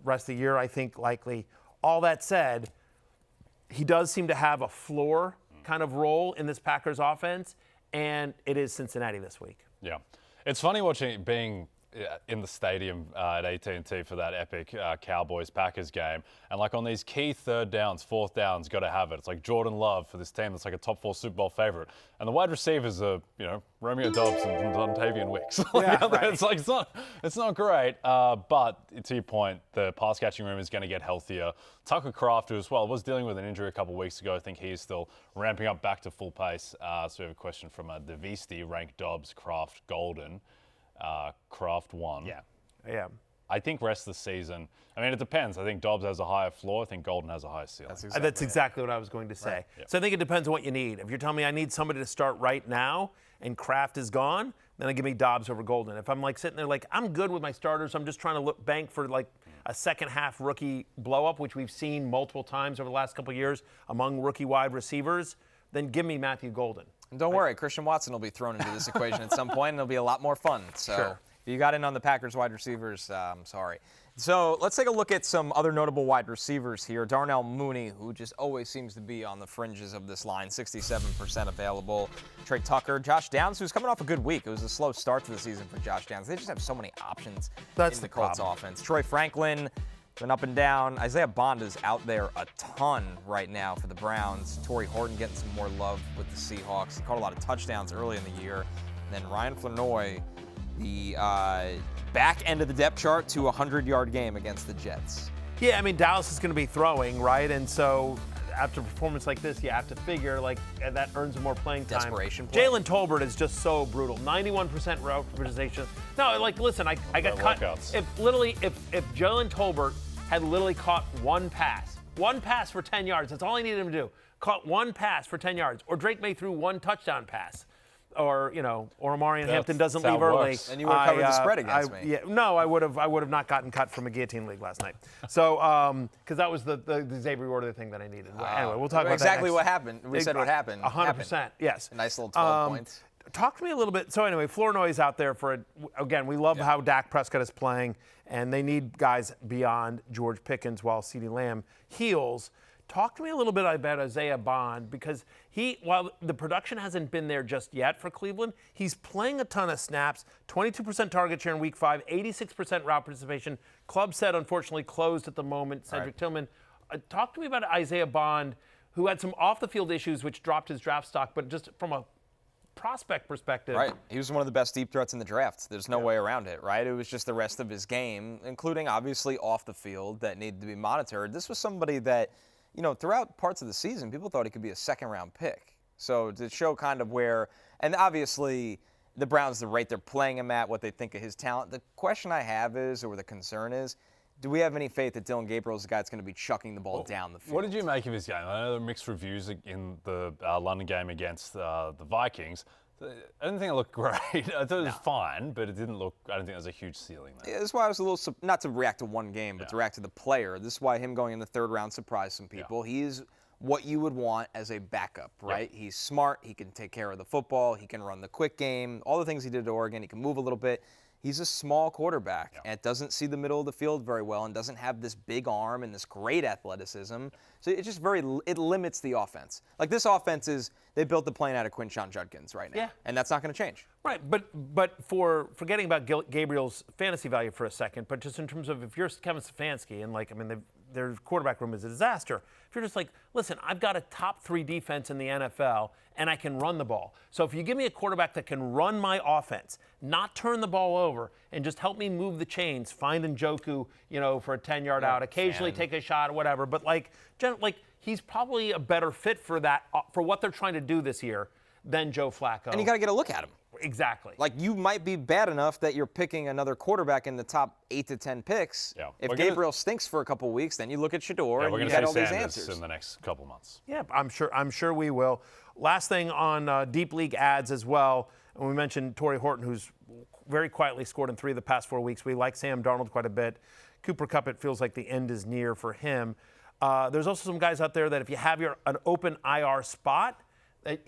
rest of the year, I think, likely. All that said, he does seem to have a floor kind of role in this Packers offense. And it is Cincinnati this week. Yeah. It's funny being in the stadium at AT&T for that epic Cowboys-Packers game. And like on these key 3rd downs, 4th downs, got to have it. It's like Jordan Love for this team that's like a top 4 Super Bowl favorite. And the wide receivers are, Romeo Doubs and Dontavian Wicks. It's not great. But to your point, the pass catching room is going to get healthier. Tucker Kraft as well was dealing with an injury a couple of weeks ago. I think he's still ramping up back to full pace. So we have a question from Devisti, rank Doubs, Kraft, Golden. Kraft 1. Yeah. I think rest of the season, it depends. I think Dobbs has a higher floor. I think Golden has a higher ceiling. That's exactly what I was going to say. Right. Yep. So I think it depends on what you need. If you're telling me I need somebody to start right now and Kraft is gone, then I give me Dobbs over Golden. If I'm sitting there I'm good with my starters, I'm just trying to bank for a second half rookie blow up, which we've seen multiple times over the last couple of years among rookie wide receivers, then give me Matthew Golden. And don't worry, Christian Watson will be thrown into this equation at some point, and it'll be a lot more fun. So sure. If you got in on the Packers wide receivers, I'm sorry. So let's take a look at some other notable wide receivers here. Darnell Mooney, who just always seems to be on the fringes of this line, 67% available. Trey Tucker, Josh Downs, who's coming off a good week. It was a slow start to the season for Josh Downs. They just have so many options in the Colts offense. Troy Franklin, been up and down. Isaiah Bond is out there a ton right now for the Browns. Tory Horton getting some more love with the Seahawks. He caught a lot of touchdowns early in the year. And then Ryan Flournoy, the back end of the depth chart to a 100-yard game against the Jets. Yeah, Dallas is going to be throwing, right? And so after a performance like this, you have to figure that earns him more playing time. Desperation play. Jalen Tolbert is just so brutal. 91% representation. No, listen, I got cut. Workouts. If Jalen Tolbert had literally caught one pass for 10 yards, that's all I needed him to do. Caught one pass for 10 yards. Or Drake May threw one touchdown pass. Or Amarian Hampton doesn't leave early. And you would have covered the spread against me. Yeah, no, I would have not gotten cut from a guillotine league last night. So, because that was the Xavier Worthy thing that I needed. Anyway, we'll talk about that exactly what happened. We said what happened. 100%, yes. A nice little 12 points. Talk to me a little bit. So anyway, Flournoy's out there again, we love how Dak Prescott is playing, and they need guys beyond George Pickens while CeeDee Lamb heals. Talk to me a little bit about Isaiah Bond, because while the production hasn't been there just yet for Cleveland, he's playing a ton of snaps, 22% target share in Week 5, 86% route participation. Club set, unfortunately, closed at the moment. Cedric Tillman. Talk to me about Isaiah Bond, who had some off-the-field issues which dropped his draft stock, but just from a prospect perspective. Right. He was one of the best deep threats in the draft. There's no way around it, right? It was just the rest of his game, including obviously off the field, that needed to be monitored. This was somebody that, throughout parts of the season, people thought he could be a second-round pick. So to show kind of where, and obviously the Browns, the rate they're playing him at, what they think of his talent. The question I have is, or the concern is, do we have any faith that Dillon Gabriel's the guy that's going to be chucking the ball down the field? What did you make of his game? I know there were mixed reviews in the London game against the Vikings. I didn't think it looked great. I thought it was fine, but it didn't look, I don't think there was a huge ceiling there. Yeah, that's why I was a little, not to react to one game, but to react to the player. This is why him going in the 3rd round surprised some people. Yeah. He's what you would want as a backup, right? Yep. He's smart. He can take care of the football. He can run the quick game. All the things he did at Oregon. He can move a little bit. he's a small quarterback and doesn't see the middle of the field very well and doesn't have this big arm and this great athleticism. So it just it limits the offense. Like this offense they built the plane out of Quinshon Judkins right now. And that's not going to change. Right, but for forgetting about Gabriel's fantasy value for a second, but just in terms of if you're Kevin Stefanski and their quarterback room is a disaster. If you're just like, listen, I've got a top 3 defense in the NFL and I can run the ball. So if you give me a quarterback that can run my offense, not turn the ball over, and just help me move the chains, find Njoku, for a 10-yard out, occasionally take a shot or whatever. But he's probably a better fit for that, for what they're trying to do this year than Joe Flacco. And you got to get a look at him. Exactly. Like you might be bad enough that you're picking another quarterback in the top 8 to 10 picks. Yeah. If Gabriel stinks for a couple of weeks, then you look at Shador and you get all these answers in the next couple months. Yeah, I'm sure we will. Last thing on deep league ads as well, and we mentioned Tory Horton, who's very quietly scored in 3 of the past 4 weeks. We like Sam Darnold quite a bit. Cooper Kupp, it feels like the end is near for him. There's also some guys out there that if you have an open IR spot, that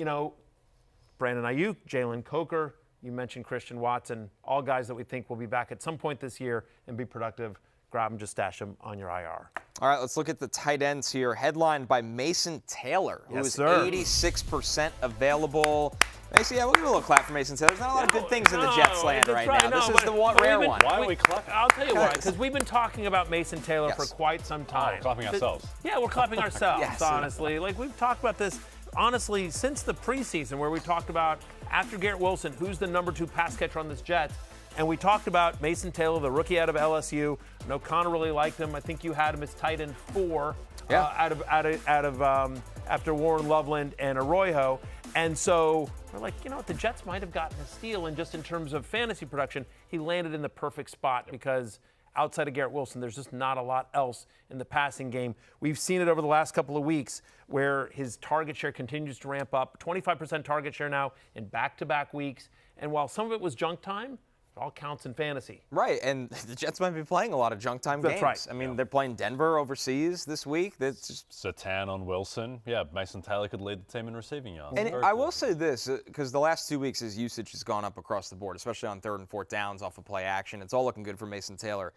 Brandon Ayuk, Jalen Coker. You mentioned Christian Watson, all guys that we think will be back at some point this year and be productive. Grab them, just stash them on your IR. All right, let's look at the tight ends here. Headlined by Mason Taylor, who is 86% available. Mason, we'll give a little clap for Mason Taylor. There's not a lot of good things in the Jets land right now. This is the rare one. Why are we clapping? I'll tell you why. Because we've been talking about Mason Taylor for quite some time. We're clapping ourselves. Yeah, we're clapping ourselves, honestly. We've talked about this, honestly, since the preseason where we talked about after Garrett Wilson, who's the number 2 pass catcher on this Jets. And we talked about Mason Taylor, the rookie out of LSU. I know Connor really liked him. I think you had him as tight end 4 after Warren Loveland and Arroyo. And so we're like, the Jets might have gotten a steal. And just in terms of fantasy production, he landed in the perfect spot because outside of Garrett Wilson, there's just not a lot else in the passing game. We've seen it over the last couple of weeks where his target share continues to ramp up. 25% target share now in back-to-back weeks. And while some of it was junk time, it all counts in fantasy. Right, and the Jets might be playing a lot of junk time games. Right. I mean, they're playing Denver overseas this week. That's just Satan on Wilson. Yeah, Mason Taylor could lead the team in receiving yards. And I will say this, because the last 2 weeks his usage has gone up across the board, especially on 3rd and 4th downs off of play action. It's all looking good for Mason Taylor.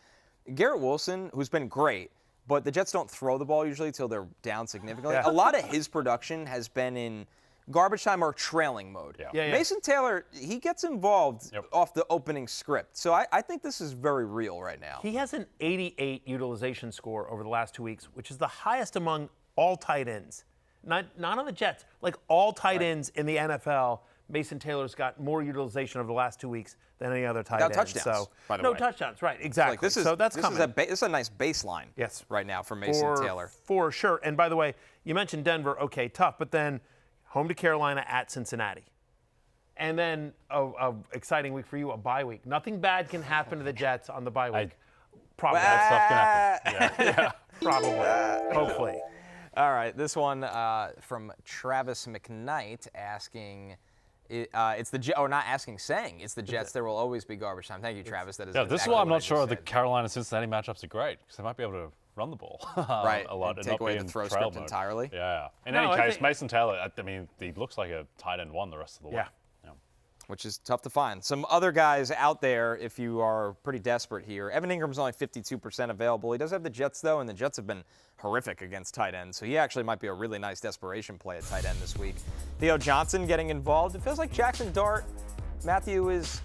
Garrett Wilson, who's been great, but the Jets don't throw the ball usually until they're down significantly. A lot of his production has been in garbage time or trailing mode. Mason Taylor, he gets involved off the opening script. So I think this is very real right now. He has an 88 utilization score over the last 2 weeks, which is the highest among all tight ends. Not on the Jets, like all tight ends in the NFL. Mason Taylor's got more utilization over the last 2 weeks than any other tight end. Touchdowns, by the way. No touchdowns, right, exactly. This is a nice baseline right now for Mason Taylor. For sure. And by the way, you mentioned Denver, okay, tough, but then home to Carolina, at Cincinnati. And then a exciting week for you, a bye week. Nothing bad can happen to the Jets on the bye week. Probably. Bad stuff can happen. Probably. Hopefully. All right, this one from Travis McKnight asking, it's the Jets, or not asking, saying it's the Jets. There will always be garbage time. Thank you, Travis. That is this is why I'm not sure the Carolina-Cincinnati matchups are great, because they might be able to run the ball a lot and take away the throw script mode entirely. Yeah. In any case, Mason Taylor, I mean, he looks like a tight end 1 the rest of the way. Which is tough to find. Some other guys out there, if you are pretty desperate here. Evan Ingram's only 52% available. He does have the Jets, though, and the Jets have been horrific against tight ends. So he actually might be a really nice desperation play at tight end this week. Theo Johnson getting involved. It feels like Jackson Dart, Matthew, is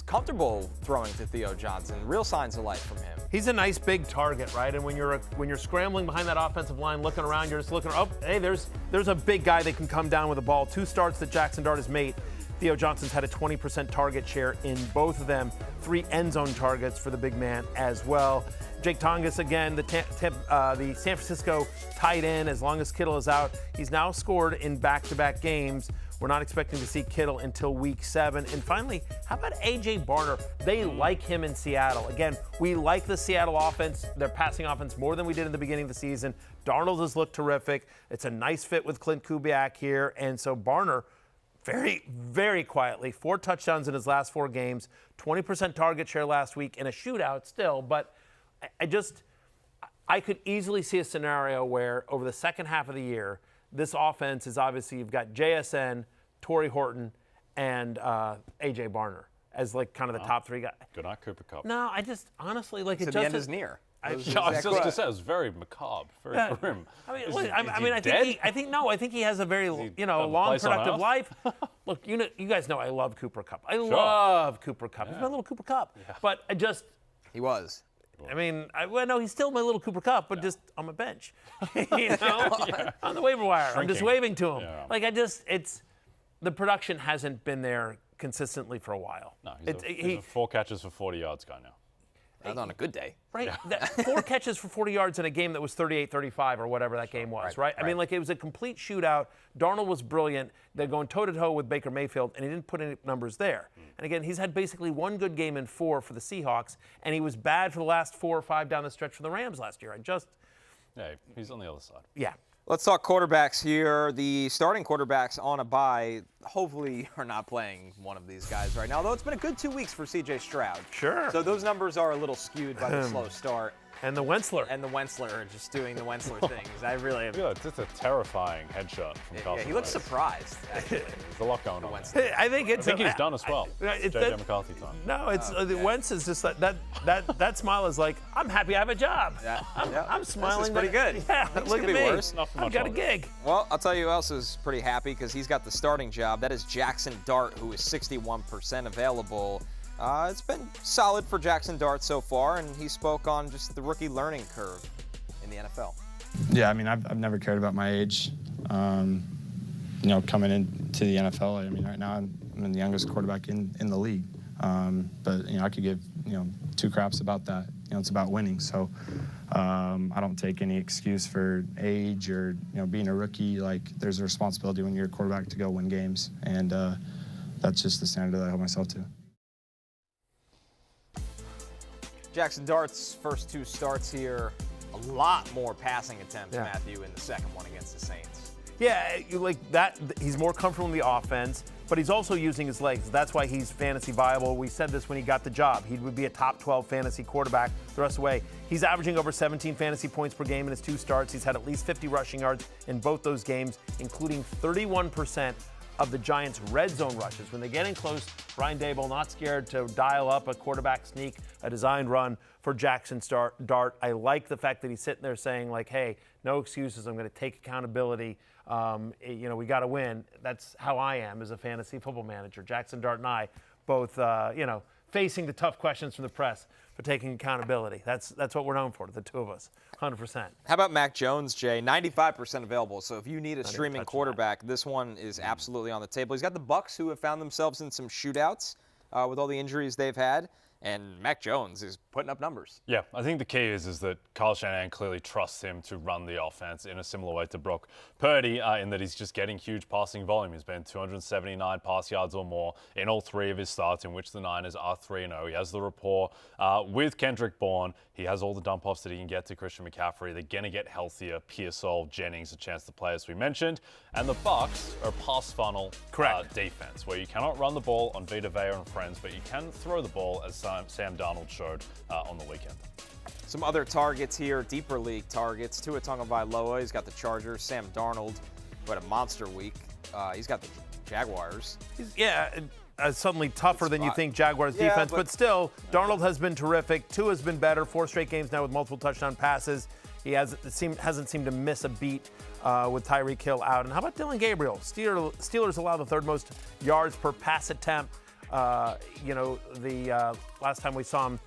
comfortable throwing to Theo Johnson. Real signs of life from him. He's a nice big target, right? And when you're scrambling behind that offensive line, looking around, you're just looking, hey, there's a big guy that can come down with the ball. 2 starts that Jackson Dart has made. Theo Johnson's had a 20% target share in both of them. 3 end zone targets for the big man as well. Jake Tonges, again, the San Francisco tight end, as long as Kittle is out. He's now scored in back-to-back games. We're not expecting to see Kittle until week 7. And finally, how about A.J. Barner? They like him in Seattle. Again, we like the Seattle offense, their passing offense, more than we did in the beginning of the season. Darnold has looked terrific. It's a nice fit with Clint Kubiak here. And so Barner, very, very quietly, 4 touchdowns in his last 4 games, 20% target share last week in a shootout still. But I could easily see a scenario where over the second half of the year, this offense is obviously, you've got JSN, Tory Horton, and A.J. Barner. as like kind of the top 3 guys. Good night, Cooper Kupp. No, I just honestly like So it. the end is near. I was just going to say it was very macabre, very grim. I think he has a very long, productive life. Look, you guys know I love Cooper Kupp. I love Cooper Kupp. He's my little Cooper Kupp. Yeah. But he was. I mean, no, he's still my little Cooper Kupp, but just on my bench, on the waiver wire. I'm just waving to him. Yeah. The production hasn't been there consistently for a while. No, he's a 4 catches for 40 yards guy now. That's on a good day. Right. Yeah. 4 catches for 40 yards in a game that was 38-35 or whatever that game was, right? I mean, it was a complete shootout. Darnold was brilliant. They're going toe-to-toe with Baker Mayfield, and he didn't put any numbers there. And again, he's had basically 1 good game in 4 for the Seahawks, and he was bad for the last 4 or 5 down the stretch for the Rams last year. Yeah, he's on the other side. Yeah. Let's talk quarterbacks here. The starting quarterbacks on a bye hopefully are not playing one of these guys right now, although it's been a good 2 weeks for C.J. Stroud. Sure. So those numbers are a little skewed by the slow start. And the Wentzler. And the Wentzler, just doing the Wentzler things. I really have. Yeah, it's just a terrifening headshot from Carson. Yeah, he looks surprised. There's a lot going on. I think he's done as well. It's J.J. McCarthy time. No, it's Wentz is just that smile is like, I'm happy I have a job. Yeah. I'm smiling. This is pretty good. Yeah, look at me. Worse. I've got a gig. Well, I'll tell you who else is pretty happy because he's got the starting job. That is Jaxson Dart, who is 61% available. It's been solid for Jaxson Dart so far, and he spoke on just the rookie learning curve in the NFL. Yeah, I mean, I've never cared about my age. Coming into the NFL, I mean, right now I'm the youngest quarterback in the league. But I could give 2 craps about that. It's about winning. So I don't take any excuse for age or being a rookie. Like, there's a responsibility when you're a quarterback to go win games, and that's just the standard that I hold myself to. Jaxson Dart's first 2 starts here, a lot more passing attempts, Matthew, in the second one against the Saints. Yeah, you like that. He's more comfortable in the offense, but he's also using his legs. That's why he's fantasy viable. We said this when he got the job. He would be a top 12 fantasy quarterback the rest of the way. He's averaging over 17 fantasy points per game in his 2 starts. He's had at least 50 rushing yards in both those games, including 31% of the Giants' red zone rushes. When they get in close, Brian Daboll not scared to dial up a quarterback sneak, a designed run for Jaxson Dart. I like the fact that he's sitting there saying, like, hey, no excuses. I'm going to take accountability. We got to win. That's how I am as a fantasy football manager. Jaxson Dart and I both, facing the tough questions from the press, but taking accountability. That's what we're known for, the 2 of us, 100%. How about Mac Jones, Jay? 95% available. So if you need a streaming quarterback, this one is absolutely on the table. He's got the Bucs, who have found themselves in some shootouts with all the injuries they've had. And Mac Jones is putting up numbers. Yeah, I think the key is that Kyle Shanahan clearly trusts him to run the offense in a similar way to Brock Purdy, in that he's just getting huge passing volume. He's been 279 pass yards or more in all 3 of his starts, in which the Niners are 3-0. He has the rapport with Kendrick Bourne. He has all the dump-offs that he can get to Christian McCaffrey. They're going to get healthier. Pearsall, Jennings, a chance to play, as we mentioned. And the Bucs are a pass-funnel defense, where you cannot run the ball on Vita Vea and friends, but you can throw the ball, as Sam Darnold showed on the weekend. Some other targets here, deeper league targets. Tua Tagovailoa, he's got the Chargers. Sam Darnold, who had a monster week. He's got the Jaguars. Suddenly tougher than you think Jaguars defense, but still, Darnold has been terrific. Tua has been better. 4 straight games now with multiple touchdown passes. He hasn't seemed to miss a beat with Tyreek Hill out. And how about Dillon Gabriel? Steelers allow the 3rd most yards per pass attempt. The last time we saw him,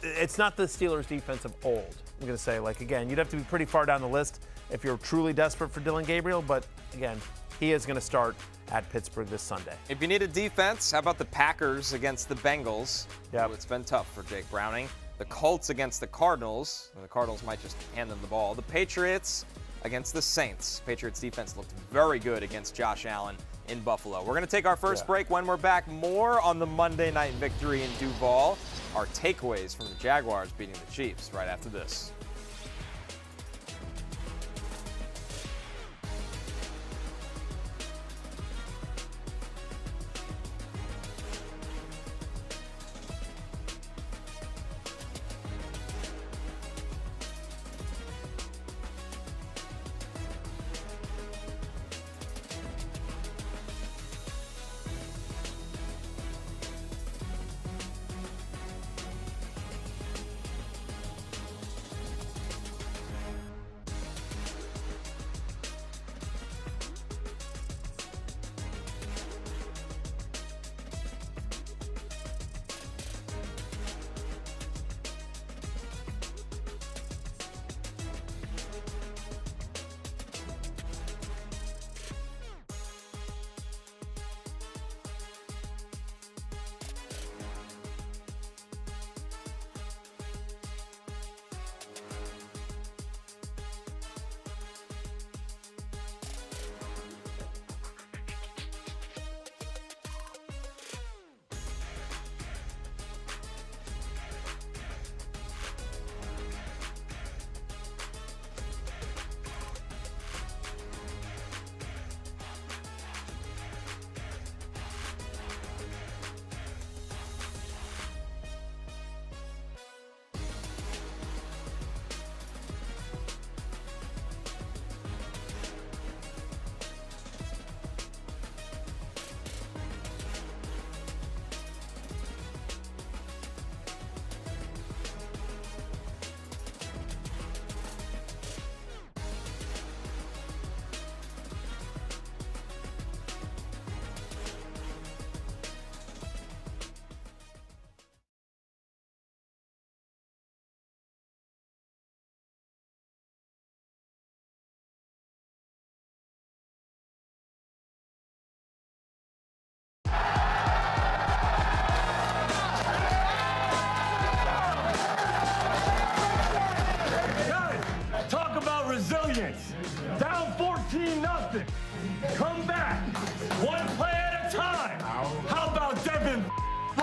it's not the Steelers defense of old. I'm going to say, again, you'd have to be pretty far down the list if you're truly desperate for Dillon Gabriel. But again, he is going to start at Pittsburgh this Sunday. If you need a defense, how about the Packers against the Bengals? Yeah, it's been tough for Jake Browning. The Colts against the Cardinals. The Cardinals might just hand them the ball. The Patriots against the Saints. Patriots defense looked very good against Josh Allen in Buffalo. We're going to take our first break. When we're back, more on the Monday night victory in Duval. Our takeaways from the Jaguars beating the Chiefs right after this.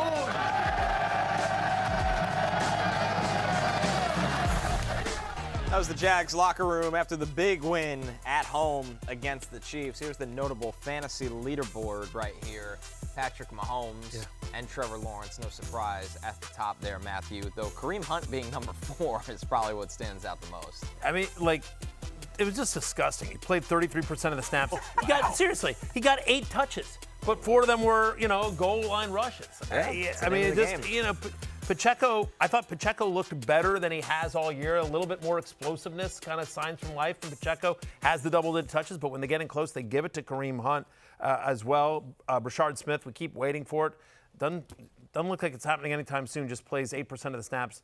Bourne. That was the Jags locker room after the big win at home against the Chiefs. Here's the notable fantasy leaderboard right here. Patrick Mahomes and Trevor Lawrence, no surprise, at the top there, Matthew. Though Kareem Hunt being number 4 is probably what stands out the most. I mean, like, it was just disgusting. He played 33% of the snaps. Seriously, he got 8 touches, but 4 of them were, goal line rushes. I mean, Pacheco, I thought Pacheco looked better than he has all year. A little bit more explosiveness, kind of signs from life from Pacheco. Has the double-digit touches, but when they get in close, they give it to Kareem Hunt as well. Brashard Smith, we keep waiting for it. Doesn't look like it's happening anytime soon. Just plays 8% of the snaps,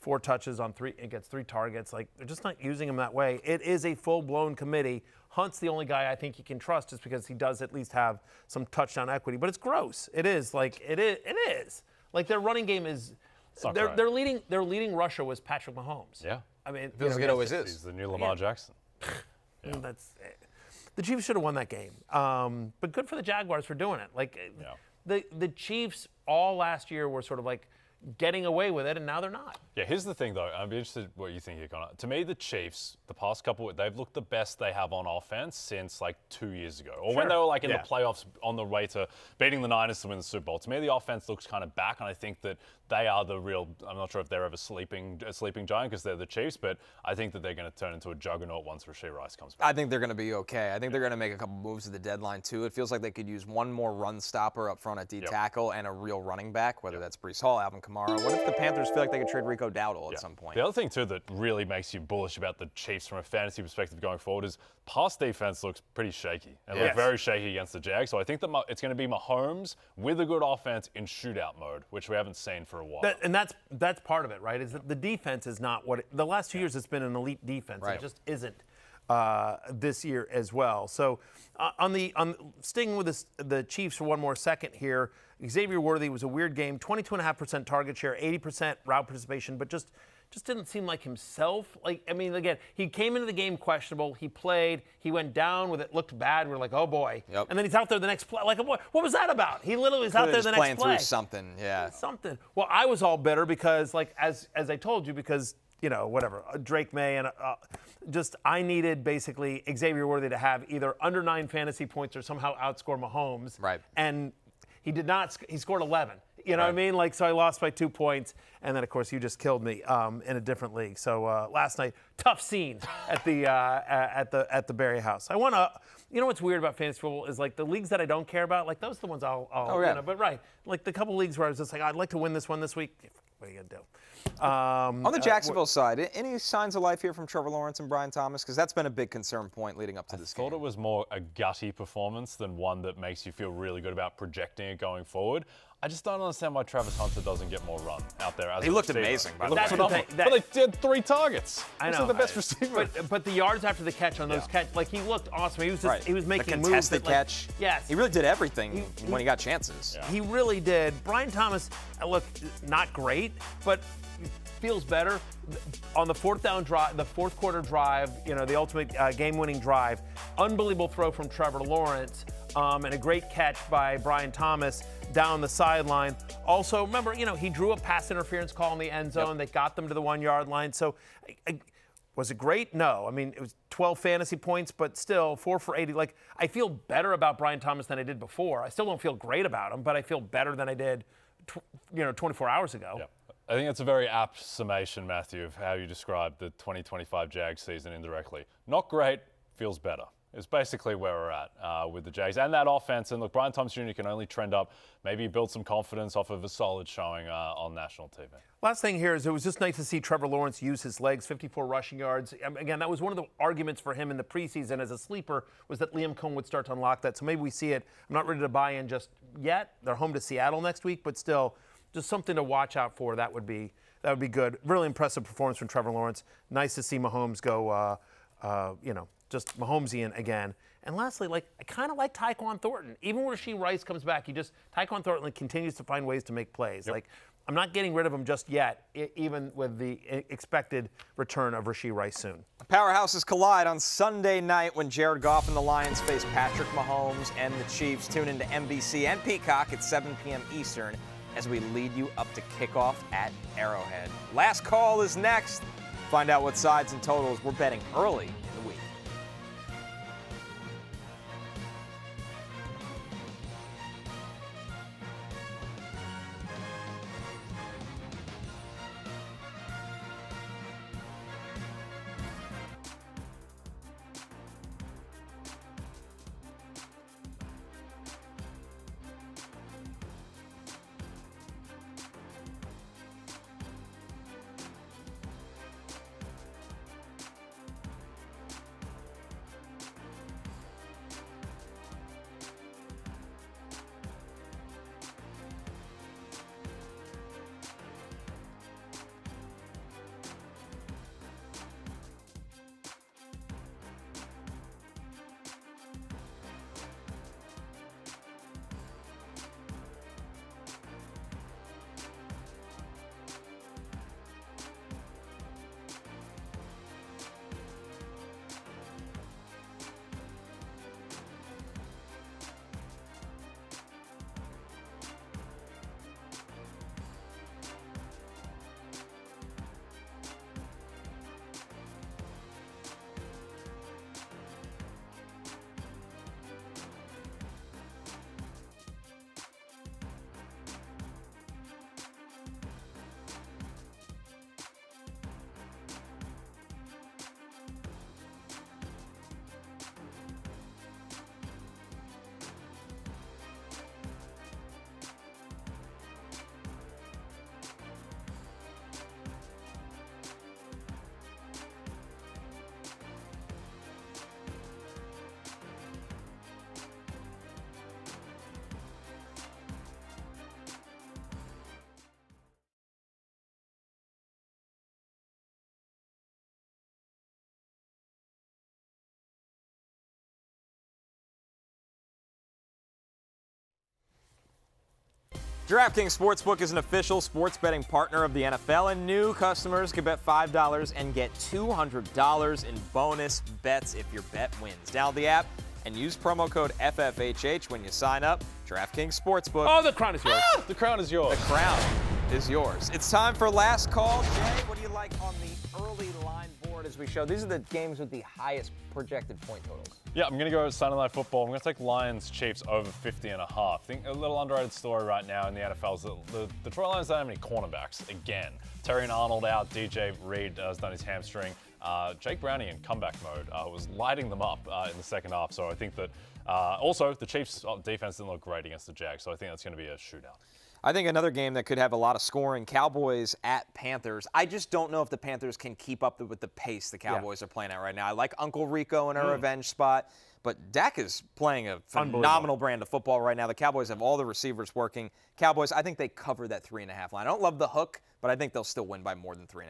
4 touches on 3. It gets 3 targets. Like, they're just not using him that way. It is a full-blown committee. Hunt's the only guy I think you can trust just because he does at least have some touchdown equity. But it's gross. It is. Like, it is. Like, their running game is. Their leading rusher was Patrick Mahomes. Yeah. I mean, feels like it always is. He's the new Lamar Jackson. The Chiefs should have won that game. But good for the Jaguars for doing it. Like, the Chiefs all last year were sort of like getting away with it, and now they're not. Yeah, here's the thing, though. I'd be interested what you think here, Connor. To me, the Chiefs, the past couple, they've looked the best they have on offense since like 2 years ago, or when they were like in the playoffs on the way to beating the Niners to win the Super Bowl. To me, the offense looks kind of back, and I think that they are the real. I'm not sure if they're ever a sleeping giant because they're the Chiefs, but I think that they're going to turn into a juggernaut once Rashee Rice comes back. I think they're going to be okay. I think they're going to make a couple moves at the deadline too. It feels like they could use one more run stopper up front at D tackle and a real running back, whether that's Breece Hall, Alvin Kamara. What if the Panthers feel like they could trade Rico Dowdle at some point? The other thing too that really makes you bullish about the Chiefs from a fantasy perspective going forward is pass defense looks pretty shaky and looked very shaky against the Jags. So I think that it's going to be Mahomes with a good offense in shootout mode, which we haven't seen for a while. And that's part of it, right? Is that the defense is not what the last 2 years it's been an elite defense. Right. It just isn't this year as well. So sticking with the Chiefs for one more second here, Xavier Worthy was a weird game, 22.5% target share, 80% route participation, but just didn't seem like himself. Like, I mean, again, he came into the game questionable. He played. He went down with it, looked bad. We're like, oh boy. Yep. And then he's out there the next play. Like, what was that about? He literally was out there the next play. Playing through something, Something. Well, I was all bitter because, like, as I told you, because whatever, Drake May and I needed basically Xavier Worthy to have either under 9 fantasy points or somehow outscore Mahomes. Right. And he did not. He scored 11. You know what I mean? Like, so I lost by 2 points, and then of course you just killed me in a different league. So last night, tough scene at the Berry House. I want to. You know what's weird about fantasy football is like the leagues that I don't care about, like those are the ones I'll but like the couple leagues where I was just like, I'd like to win this one this week. What are you gonna do? On the Jacksonville side, any signs of life here from Trevor Lawrence and Brian Thomas? Because that's been a big concern point leading up to this game. I thought it was more a gutty performance than one that makes you feel really good about projecting it going forward. I just don't understand why Travis Hunter doesn't get more run out there. He looked amazing, by the way. But they did 3 targets. I know. He's the best receiver. But the yards after the catch on those catch, like he looked awesome. He was just he was making the moves. Contested catch. Yes. He really did everything when he got chances. Yeah. He really did. Brian Thomas, look, not great, but feels better on the fourth quarter drive. The ultimate game-winning drive. Unbelievable throw from Trevor Lawrence. And a great catch by Brian Thomas down the sideline. Also, remember, he drew a pass interference call in the end zone that got them to the 1-yard line. So, was it great? No. I mean, it was 12 fantasy points, but still 4 for 80. Like, I feel better about Brian Thomas than I did before. I still don't feel great about him, but I feel better than I did, 24 hours ago. Yep. I think that's a very apt summation, Matthew, of how you described the 2025 Jags season indirectly. Not great, feels better. It's basically where we're at with the Jags and that offense. And look, Brian Thomas Jr. can only trend up, maybe build some confidence off of a solid showing on national TV. Last thing here is it was just nice to see Trevor Lawrence use his legs, 54 rushing yards. Again, that was one of the arguments for him in the preseason as a sleeper was that Liam Cohen would start to unlock that. So maybe we see it. I'm not ready to buy in just yet. They're home to Seattle next week, but still just something to watch out for. That would be good. Really impressive performance from Trevor Lawrence. Nice to see Mahomes go, just Mahomesian again. And lastly, I kind of like Tyquan Thornton. Even when Rashee Rice comes back, Tyquan Thornton continues to find ways to make plays. Yep. I'm not getting rid of him just yet, even with the expected return of Rashee Rice soon. Powerhouses collide on Sunday night when Jared Goff and the Lions face Patrick Mahomes and the Chiefs. Tune into NBC and Peacock at 7 p.m. Eastern as we lead you up to kickoff at Arrowhead. Last call is next. Find out what sides and totals we're betting early in the week. DraftKings Sportsbook is an official sports betting partner of the NFL, and new customers can bet $5 and get $200 in bonus bets if your bet wins. Download the app and use promo code FFHH when you sign up. DraftKings Sportsbook. Oh, the crown is yours. The crown is yours. The crown is yours. It's time for last call. Jay, what do you like on the early line board as we show? These are the games with the highest projected point totals. Yeah, I'm going to go with Sunday Night Football. I'm going to take Lions Chiefs over 50.5. I think a little underrated story right now in the NFL is that the Detroit Lions don't have any cornerbacks again. Terry and Arnold out. DJ Reed has done his hamstring. Jake Browning in comeback mode was lighting them up in the second half. So I think that also the Chiefs defense didn't look great against the Jags. So I think that's going to be a shootout. I think another game that could have a lot of scoring, Cowboys at Panthers. I just don't know if the Panthers can keep up with the pace the Cowboys are playing at right now. I like Uncle Rico in a revenge spot, but Dak is playing a phenomenal brand of football right now. The Cowboys have all the receivers working. Cowboys, I think they cover that 3.5 line. I don't love the hook, but I think they'll still win by more than 3.5.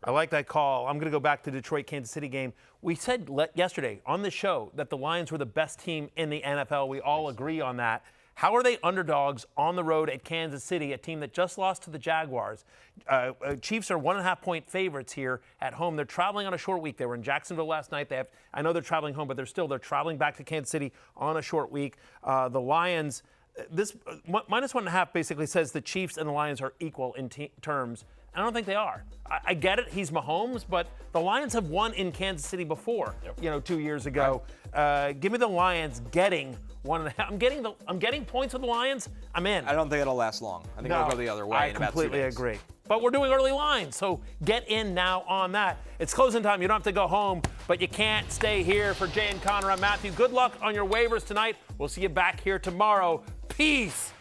I like that call. I'm going to go back to Detroit-Kansas City game. We said yesterday on the show that the Lions were the best team in the NFL. We all agree on that. How are they underdogs on the road at Kansas City, a team that just lost to the Jaguars? Chiefs are 1.5-point favorites here at home. They're traveling on a short week. They were in Jacksonville last night. I know they're traveling home, but they're traveling back to Kansas City on a short week. The Lions, this minus 1.5 basically says the Chiefs and the Lions are equal in terms. I don't think they are. I get it. He's Mahomes, but the Lions have won in Kansas City before, 2 years ago. Give me the Lions getting 1.5. I'm getting points with the Lions. I'm in. I don't think it'll last long. I think it'll go the other way. I completely agree. But we're doing early lines, so get in now on that. It's closing time. You don't have to go home, but you can't stay here. For Jay and Connor, I'm Matthew. Good luck on your waivers tonight. We'll see you back here tomorrow. Peace.